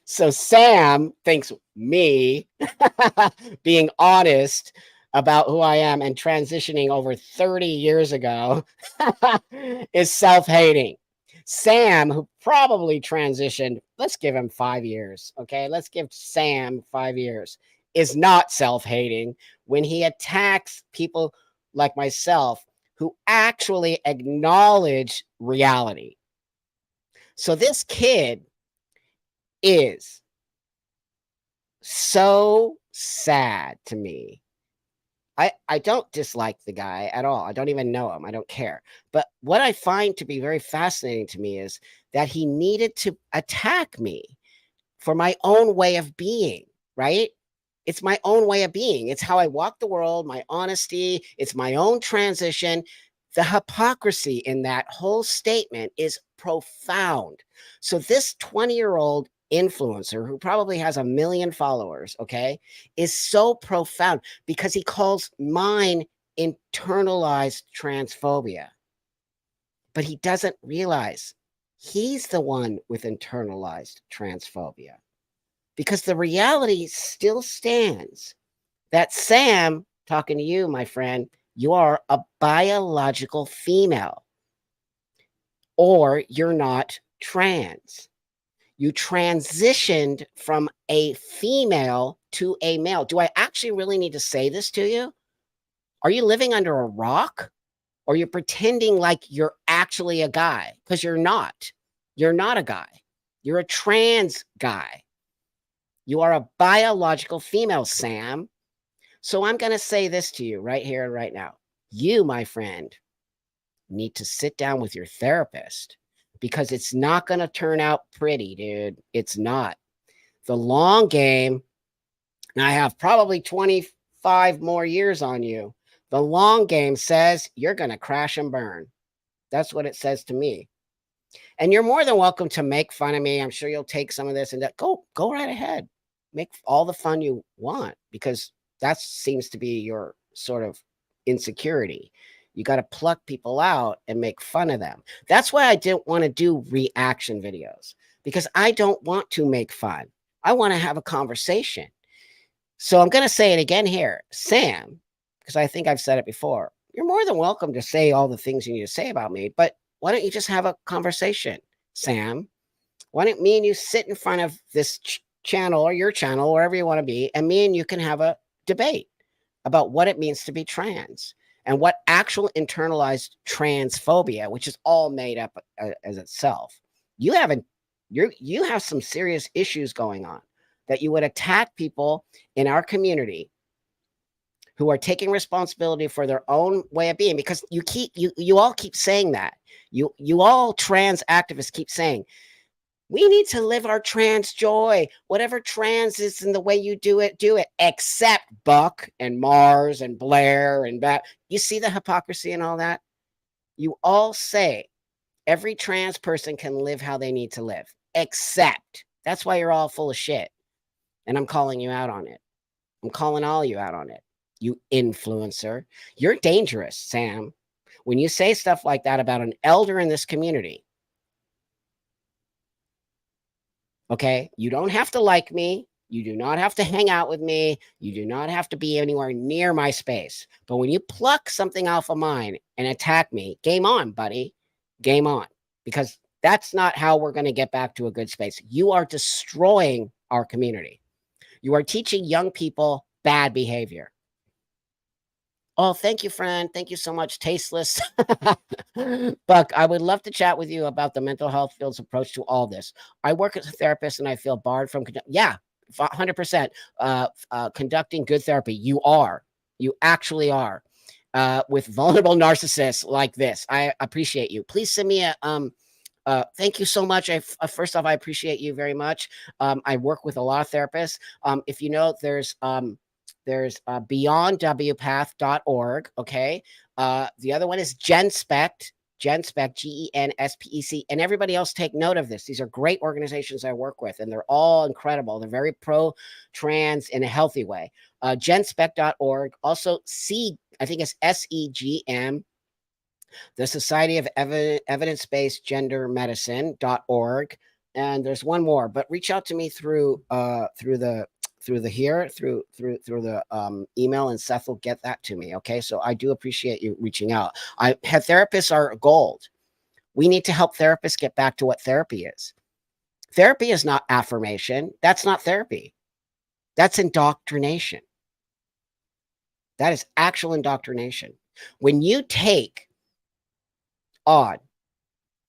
so Sam thinks me being honest about who I am and transitioning over 30 years ago is self-hating. Sam, who probably transitioned, let's give him 5 years, okay? Let's give Sam 5 years, is not self-hating when he attacks people like myself who actually acknowledge reality. So this kid is so sad to me I don't dislike the guy at all. I don't even know him. I don't care. But what I find to be very fascinating to me is that he needed to attack me for my own way of being, right? It's my own way of being. It's how I walk the world, my honesty, it's my own transition. The hypocrisy in that whole statement is profound. So this 20-year-old influencer who probably has 1 million followers, okay, is so profound because he calls mine internalized transphobia. But he doesn't realize he's the one with internalized transphobia. Because the reality still stands that Sam, talking to you, my friend, you are a biological female, or you're not trans. You transitioned from a female to a male. Do I actually really need to say this to you? Are you living under a rock? Or you're pretending like you're actually a guy? Because you're not. You're not a guy. You're a trans guy. You are a biological female, Sam. So I'm going to say this to you right here and right now. You, my friend, need to sit down with your therapist because it's not going to turn out pretty, dude. It's not. The long game, and I have probably 25 more years on you. The long game says you're going to crash and burn. That's what it says to me. And you're more than welcome to make fun of me. I'm sure you'll take some of this and that. Go right ahead. Make all the fun you want because that seems to be your sort of insecurity. You got to pluck people out and make fun of them. That's why I didn't want to do reaction videos because I don't want to make fun. I want to have a conversation. So I'm going to say it again here. Sam, because I think I've said it before, you're more than welcome to say all the things you need to say about me, but why don't you just have a conversation, Sam? Why don't me and you sit in front of this channel or your channel, wherever you want to be, and me and you can have a debate about what it means to be trans and what actual internalized transphobia, which is all made up as itself. You have some serious issues going on that you would attack people in our community who are taking responsibility for their own way of being, because you all keep saying that. You all trans activists keep saying, we need to live our trans joy. Whatever trans is in the way you do it, except Buck and Mars and Blair and that. You see the hypocrisy and all that? You all say every trans person can live how they need to live, except. That's why you're all full of shit. And I'm calling you out on it. I'm calling all you out on it. You influencer. You're dangerous, Sam. When you say stuff like that about an elder in this community, okay, you don't have to like me. You do not have to hang out with me. You do not have to be anywhere near my space. But when you pluck something off of mine and attack me, game on, buddy. Game on. Because that's not how we're going to get back to a good space. You are destroying our community. You are teaching young people bad behavior. Oh, thank you, friend. Thank you so much. Tasteless. Buck, I would love to chat with you about the mental health field's approach to all this. I work as a therapist and I feel barred from, 100%. Conducting good therapy. You are. You actually are. With vulnerable narcissists like this. I appreciate you. Please send me a, thank you so much. First off, I appreciate you very much. I work with a lot of therapists. If you know, there's beyondwpath.org. Okay. The other one is GenSpect, GenSpect, and everybody else take note of this. These are great organizations I work with, and they're all incredible. They're very pro-trans in a healthy way. GenSpect.org. Also, I think it's SEGM, the Society of Evidence-Based Gender Medicine.org. And there's one more, but reach out to me through the email, and Seth will get that to me. Okay. So I do appreciate you reaching out. Therapists are gold. We need to help therapists get back to what therapy is. Therapy is not affirmation. That's not therapy. That's indoctrination. That is actual indoctrination. When you take on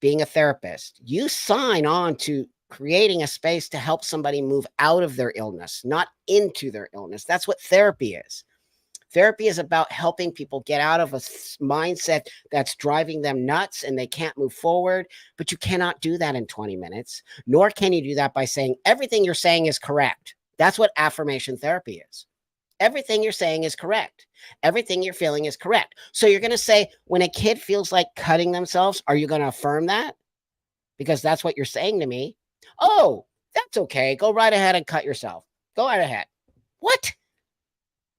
being a therapist, you sign on to creating a space to help somebody move out of their illness, not into their illness. That's what therapy is. Therapy is about helping people get out of a mindset that's driving them nuts and they can't move forward. But you cannot do that in 20 minutes, nor can you do that by saying everything you're saying is correct. That's what affirmation therapy is. Everything you're saying is correct. Everything you're feeling is correct. So you're going to say, when a kid feels like cutting themselves, are you going to affirm that? Because that's what you're saying to me. Oh, that's okay. Go right ahead and cut yourself. Go right ahead. What?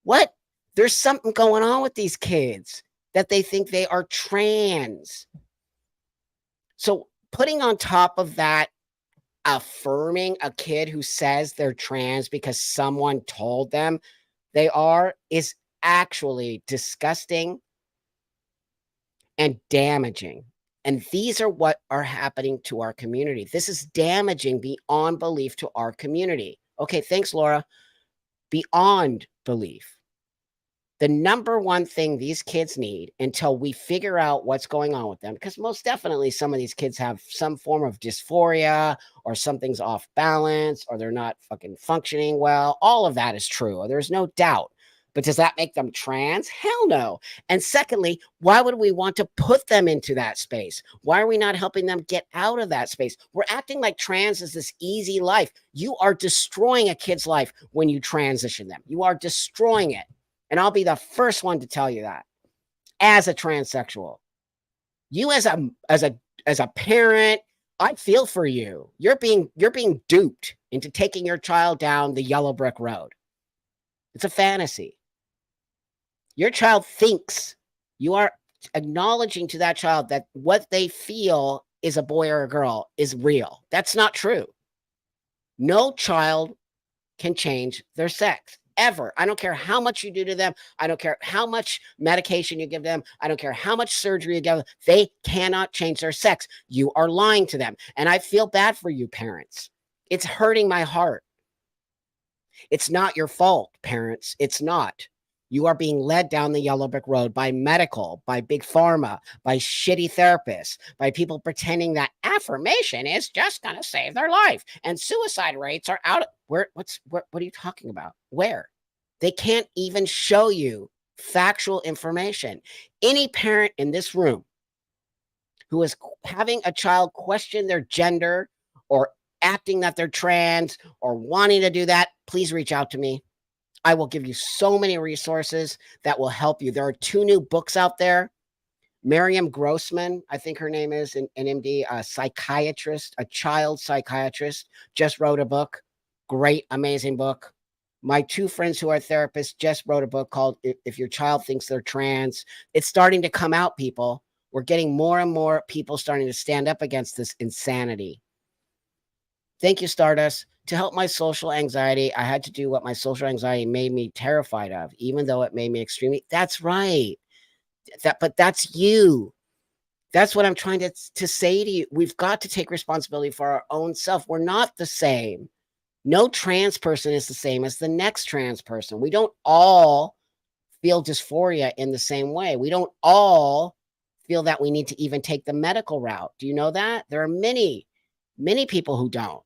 What? There's something going on with these kids that they think they are trans. So putting on top of that, affirming a kid who says they're trans because someone told them they are is actually disgusting and damaging. And these are what are happening to our community. This is damaging beyond belief to our community. Okay, thanks, Laura. Beyond belief. The number one thing these kids need until we figure out what's going on with them, because most definitely some of these kids have some form of dysphoria or something's off balance or they're not fucking functioning well. All of that is true. There's no doubt. But does that make them trans? Hell no. And secondly, why would we want to put them into that space? Why are we not helping them get out of that space? We're acting like trans is this easy life. You are destroying a kid's life when you transition them. You are destroying it. And I'll be the first one to tell you that as a transsexual. You as a parent, I feel for you. You're being duped into taking your child down the yellow brick road. It's a fantasy. Your child thinks you are acknowledging to that child that what they feel is a boy or a girl is real. That's not true. No child can change their sex. Ever. I don't care how much you do to them. I don't care how much medication you give them. I don't care how much surgery you give them. They cannot change their sex. You are lying to them. And I feel bad for you, parents. It's hurting my heart. It's not your fault, parents. It's not. You are being led down the yellow brick road by medical, by big pharma, by shitty therapists, by people pretending that affirmation is just going to save their life. And suicide rates are out. What are you talking about? Where? They can't even show you factual information. Any parent in this room who is having a child question their gender or acting that they're trans or wanting to do that, please reach out to me. I will give you so many resources that will help you. There are 2 new books out there. Miriam Grossman, I think her name is, an MD, a psychiatrist, a child psychiatrist, just wrote a book. Great, amazing book. My 2 friends who are therapists just wrote a book called If Your Child Thinks They're Trans. It's starting to come out, people. We're getting more and more people starting to stand up against this insanity. Thank you, Stardust. To help my social anxiety, I had to do what my social anxiety made me terrified of, even though it made me extremely. That's right. But that's you. That's what I'm trying to say to you. We've got to take responsibility for our own self. We're not the same. No trans person is the same as the next trans person. We don't all feel dysphoria in the same way. We don't all feel that we need to even take the medical route. Do you know that? There are many, many people who don't.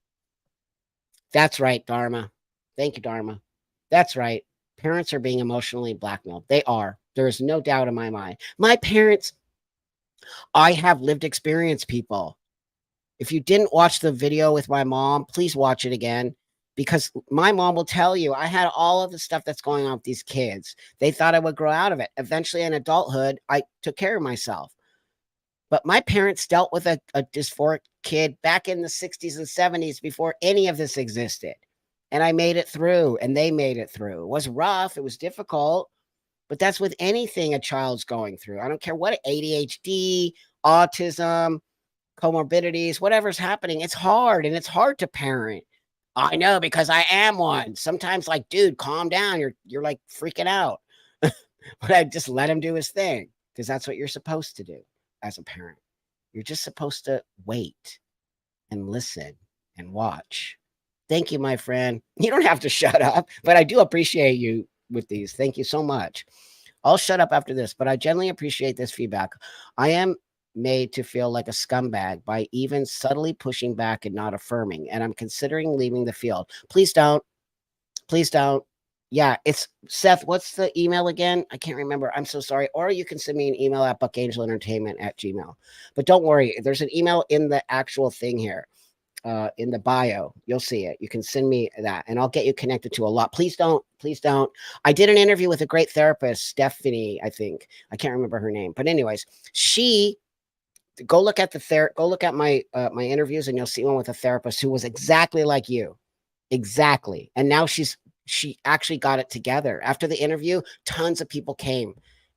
That's right, Dharma. Thank you, Dharma. That's right. Parents are being emotionally blackmailed. They are. There is no doubt in my mind. My parents, I have lived experience, people. If you didn't watch the video with my mom, please watch it again, because my mom will tell you I had all of the stuff that's going on with these kids. They thought I would grow out of it. Eventually, in adulthood, I took care of myself. But my parents dealt with a dysphoric kid back in the 60s and 70s before any of this existed. And I made it through, and they made it through. It was rough. It was difficult. But that's with anything a child's going through. I don't care what, ADHD, autism, comorbidities, whatever's happening. It's hard, and it's hard to parent. I know, because I am one. Sometimes, like, dude, calm down. You're like freaking out. But I just let him do his thing, because that's what you're supposed to do as a parent. You're just supposed to wait and listen and watch. Thank you, my friend. You don't have to shut up, but I do appreciate you with these. Thank you so much. I'll shut up after this, but I genuinely appreciate this feedback. I am made to feel like a scumbag by even subtly pushing back and not affirming, and I'm considering leaving the field. Please don't. Please don't. Yeah, it's Seth. What's the email again? I can't remember. I'm so sorry. Or you can send me an email at buckangelentertainment@gmail. But don't worry, there's an email in the actual thing here, in the bio. You'll see it. You can send me that, and I'll get you connected to a lot. Please don't. Please don't. I did an interview with a great therapist, Stephanie. I think I can't remember her name, but anyways, she go look at go look at my my interviews, and you'll see one with a therapist who was exactly like you, exactly. And now she actually got it together. After the interview, tons of people came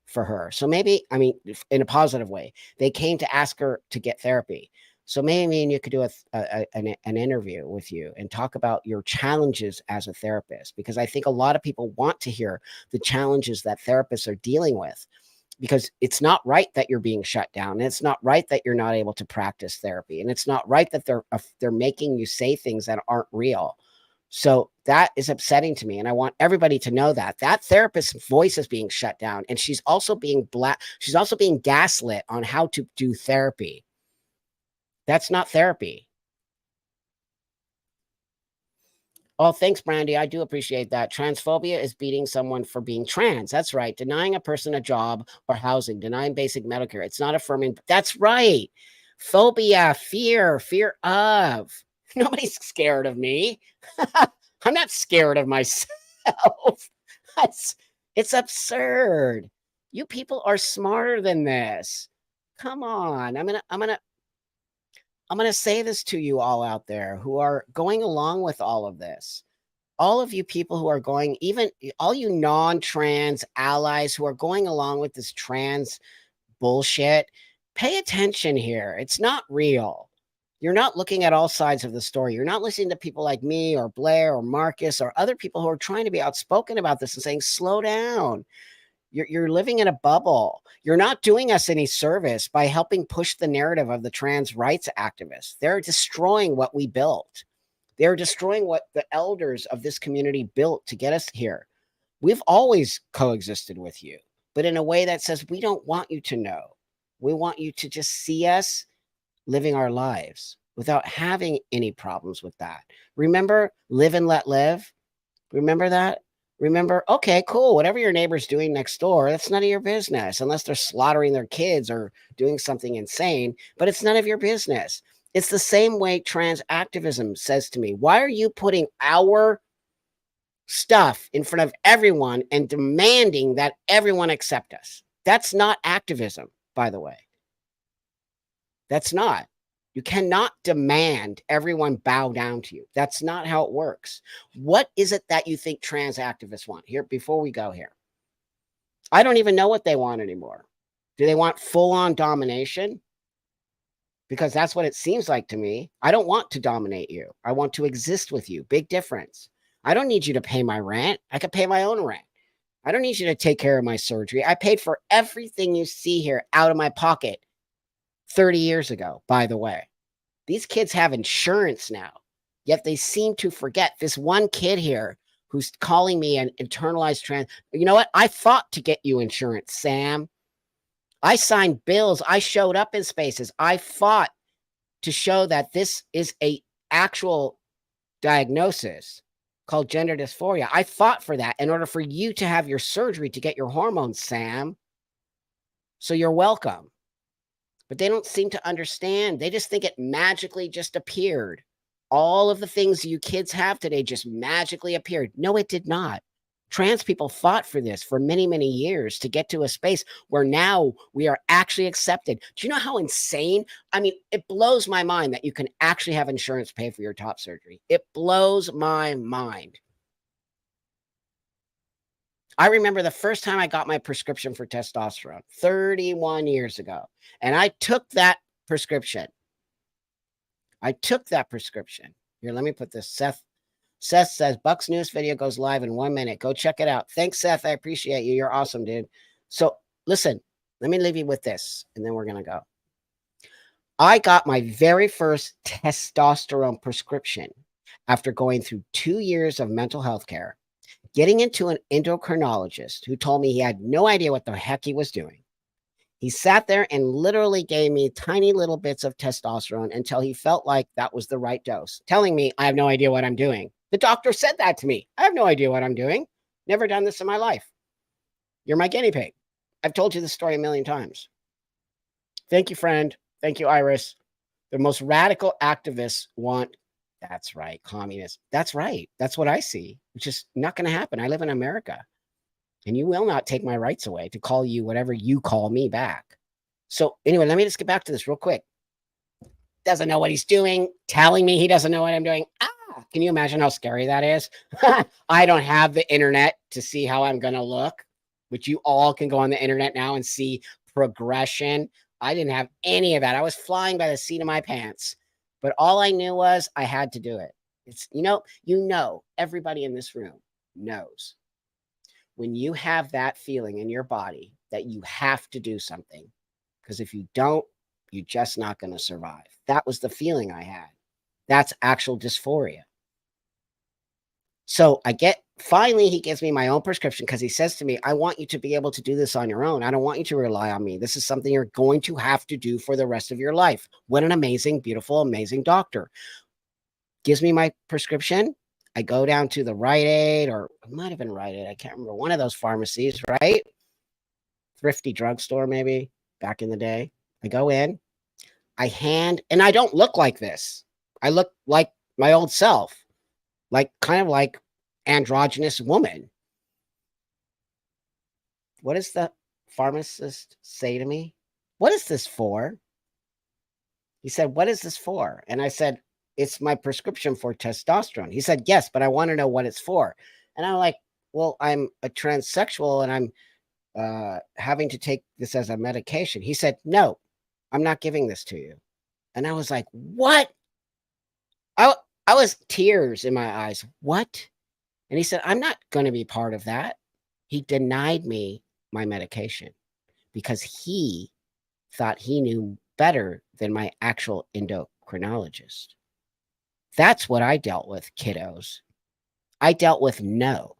for her. So maybe, I mean, in a positive way, they came to ask her to get therapy. So maybe me and you could do an interview with you and talk about your challenges as a therapist, because I think a lot of people want to hear the challenges that therapists are dealing with, because it's not right that you're being shut down. And it's not right that you're not able to practice therapy. And it's not right that they're making you say things that aren't real. So that is upsetting to me. And I want everybody to know that that therapist's voice is being shut down. And she's also being she's also being gaslit on how to do therapy. That's not therapy. Oh, thanks, Brandy. I do appreciate that. Transphobia is beating someone for being trans. That's right. Denying a person a job or housing, denying basic medical care. It's not affirming. That's right. Phobia, fear of. Nobody's scared of me. I'm not scared of myself. It's absurd. You people are smarter than this. Come on. I'm gonna say this to you all out there who are going along with all of this. All of you people who are going, even all you non-trans allies who are going along with this trans bullshit, pay attention here. It's not real. You're not looking at all sides of the story. You're not listening to people like me or Blair or Marcus or other people who are trying to be outspoken about this and saying, slow down. You're living in a bubble. You're not doing us any service by helping push the narrative of the trans rights activists. They're destroying what we built. They're destroying what the elders of this community built to get us here. We've always coexisted with you, but in a way that says we don't want you to know. We want you to just see us living our lives without having any problems with that. Remember, live and let live? Remember that? Remember, okay, cool. Whatever your neighbor's doing next door, that's none of your business, unless they're slaughtering their kids or doing something insane, but it's none of your business. It's the same way trans activism says to me, why are you putting our stuff in front of everyone and demanding that everyone accept us? That's not activism, by the way. That's not. You cannot demand everyone bow down to you. That's not how it works. What is it that you think trans activists want? Here, before we go here, I don't even know what they want anymore. Do they want full-on domination? Because that's what it seems like to me. I don't want to dominate you. I want to exist with you. Big difference. I don't need you to pay my rent. I could pay my own rent. I don't need you to take care of my surgery. I paid for everything you see here out of my pocket 30 years ago, by the way. These kids have insurance now, yet they seem to forget. This one kid here who's calling me an internalized trans. You know what? I fought to get you insurance, Sam. I signed bills. I showed up in spaces. I fought to show that this is a actual diagnosis called gender dysphoria. I fought for that in order for you to have your surgery to get your hormones, Sam. So you're welcome. But they don't seem to understand. They just think it magically just appeared. All of the things you kids have today just magically appeared. No, it did not. Trans people fought for this for many, many years to get to a space where now we are actually accepted. Do you know how insane? I mean, it blows my mind that you can actually have insurance pay for your top surgery. It blows my mind. I remember the first time I got my prescription for testosterone 31 years ago. And I took that prescription. Here, let me put this. Seth says, Buck's newest video goes live in 1 minute. Go check it out. Thanks, Seth. I appreciate you. You're awesome, dude. So listen, let me leave you with this, and then we're going to go. I got my very first testosterone prescription after going through 2 years of mental health care, getting into an endocrinologist who told me he had no idea what the heck he was doing. He sat there and literally gave me tiny little bits of testosterone until he felt like that was the right dose, telling me I have no idea what I'm doing. The doctor said that to me. I have no idea what I'm doing. Never done this in my life. You're my guinea pig. I've told you this story a million times. Thank you, friend. Thank you, Iris. The most radical activists want, that's right, communists. That's right. That's what I see, which is not going to happen. I live in America, and you will not take my rights away to call you whatever you call me back. So anyway, let me just get back to this real quick. Doesn't know what he's doing, telling me he doesn't know what I'm doing. Can you imagine how scary that is? I don't have the internet to see how I'm going to look, which you all can go on the internet now and see progression. I didn't have any of that. I was flying by the seat of my pants, but all I knew was I had to do it. It's, everybody in this room knows when you have that feeling in your body that you have to do something, because if you don't, you're just not going to survive. That was the feeling I had. That's actual dysphoria. So finally, he gives me my own prescription because he says to me, I want you to be able to do this on your own. I don't want you to rely on me. This is something you're going to have to do for the rest of your life. What an amazing, beautiful, amazing doctor. Gives me my prescription. I go down to the Rite Aid, or it might have been Rite Aid. I can't remember. One of those pharmacies, right? Thrifty drugstore, maybe, back in the day. I go in. And I don't look like this. I look like my old self. Kind of like androgynous woman. What does the pharmacist say to me? What is this for? He said, what is this for? And I said, it's my prescription for testosterone. He said, yes, but I want to know what it's for. And I'm like, well, I'm a transsexual and I'm having to take this as a medication. He said, no, I'm not giving this to you. And I was like, what? I was tears in my eyes. What? And he said, I'm not going to be part of that. He denied me my medication because he thought he knew better than my actual endocrinologist. That's what I dealt with, kiddos. I dealt with no.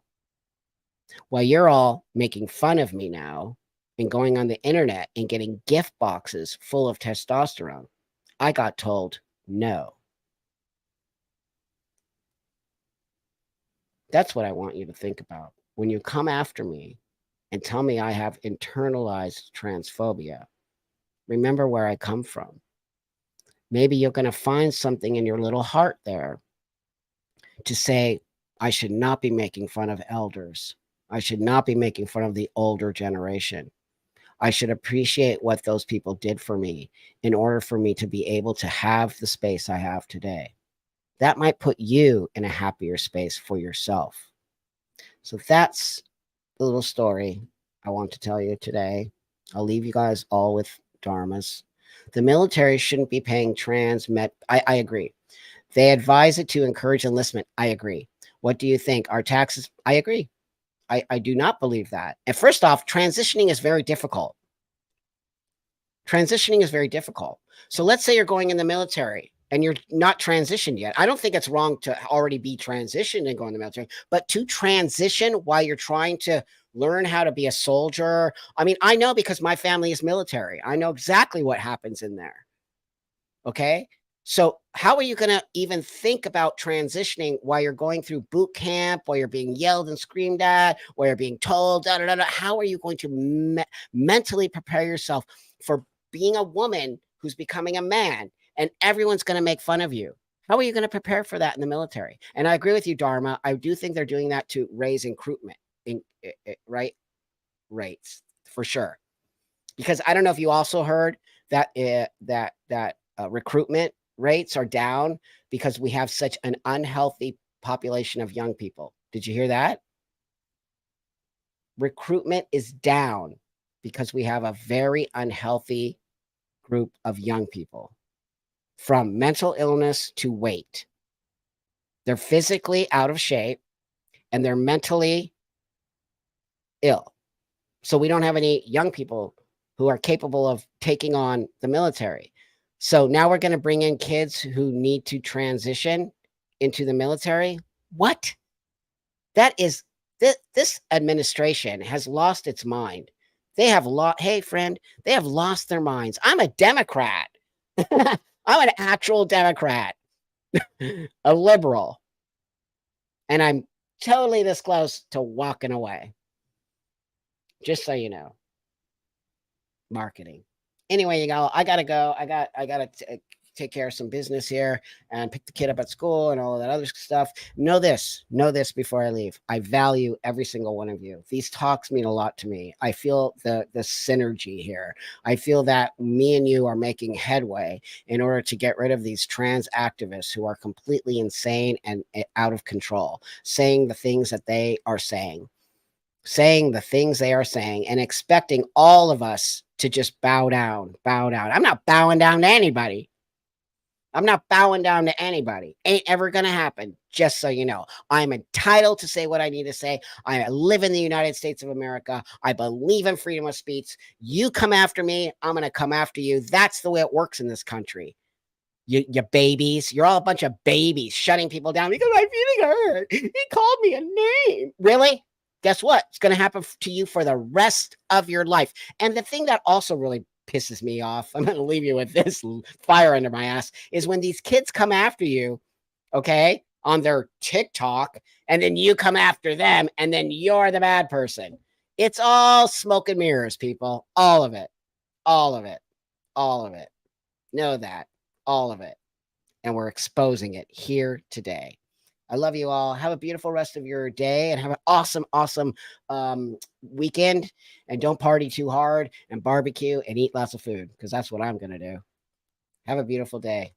While you're all making fun of me now and going on the internet and getting gift boxes full of testosterone, I got told no. That's what I want you to think about. When you come after me and tell me I have internalized transphobia, remember where I come from. Maybe you're going to find something in your little heart there to say, I should not be making fun of elders. I should not be making fun of the older generation. I should appreciate what those people did for me in order for me to be able to have the space I have today. That might put you in a happier space for yourself. So that's the little story I want to tell you today. I'll leave you guys all with dharmas. The military shouldn't be paying I agree. They advise it to encourage enlistment. I agree. What do you think? Our taxes? I agree. I do not believe that. And first off, transitioning is very difficult. Transitioning is very difficult. So let's say you're going in the military and you're not transitioned yet. I don't think it's wrong to already be transitioned and go in the military, but to transition while you're trying to learn how to be a soldier. I mean, I know because my family is military. I know exactly what happens in there. Okay. So how are you going to even think about transitioning while you're going through boot camp, while you're being yelled and screamed at, while you're being told, da, da, da, da? How are you going to mentally prepare yourself for being a woman who's becoming a man and everyone's going to make fun of you? How are you going to prepare for that in the military? And I agree with you, Dharma. I do think they're doing that to raise recruitment rates for sure. Because I don't know if you also heard that recruitment rates are down because we have such an unhealthy population of young people. Did you hear that? Recruitment is down because we have a very unhealthy group of young people, from mental illness to weight. They're physically out of shape and they're mentally ill. So we don't have any young people who are capable of taking on the military. So now we're going to bring in kids who need to transition into the military. What? That is, this administration has lost its mind. They have hey friend, they have lost their minds. I'm a Democrat. I'm an actual Democrat, a liberal. And I'm totally this close to walking away. Just so you know. Marketing. Anyway, you go. I gotta go. I gotta take care of some business here and pick the kid up at school and all of that other stuff. Know this before I leave. I value every single one of you. These talks mean a lot to me. I feel the synergy here. I feel that me and you are making headway in order to get rid of these trans activists who are completely insane and out of control, saying the things that they are saying the things they are saying and expecting all of us to just bow down. I'm not bowing down to anybody. I'm not bowing down to anybody. Ain't ever going to happen. Just so you know, I'm entitled to say what I need to say. I live in the United States of America. I believe in freedom of speech. You come after me, I'm going to come after you. That's the way it works in this country. You babies, you're all a bunch of babies shutting people down because I'm feeling hurt. He called me a name. Really? Guess what? It's going to happen to you for the rest of your life. And the thing that also really pisses me off, I'm going to leave you with this fire under my ass, is when these kids come after you, okay, on their TikTok, and then you come after them, and then you're the bad person. It's all smoke and mirrors, people. All of it. All of it. All of it. Know that. All of it. And we're exposing it here today. I love you all. Have a beautiful rest of your day and have an awesome weekend. And don't party too hard and barbecue and eat lots of food because that's what I'm going to do. Have a beautiful day.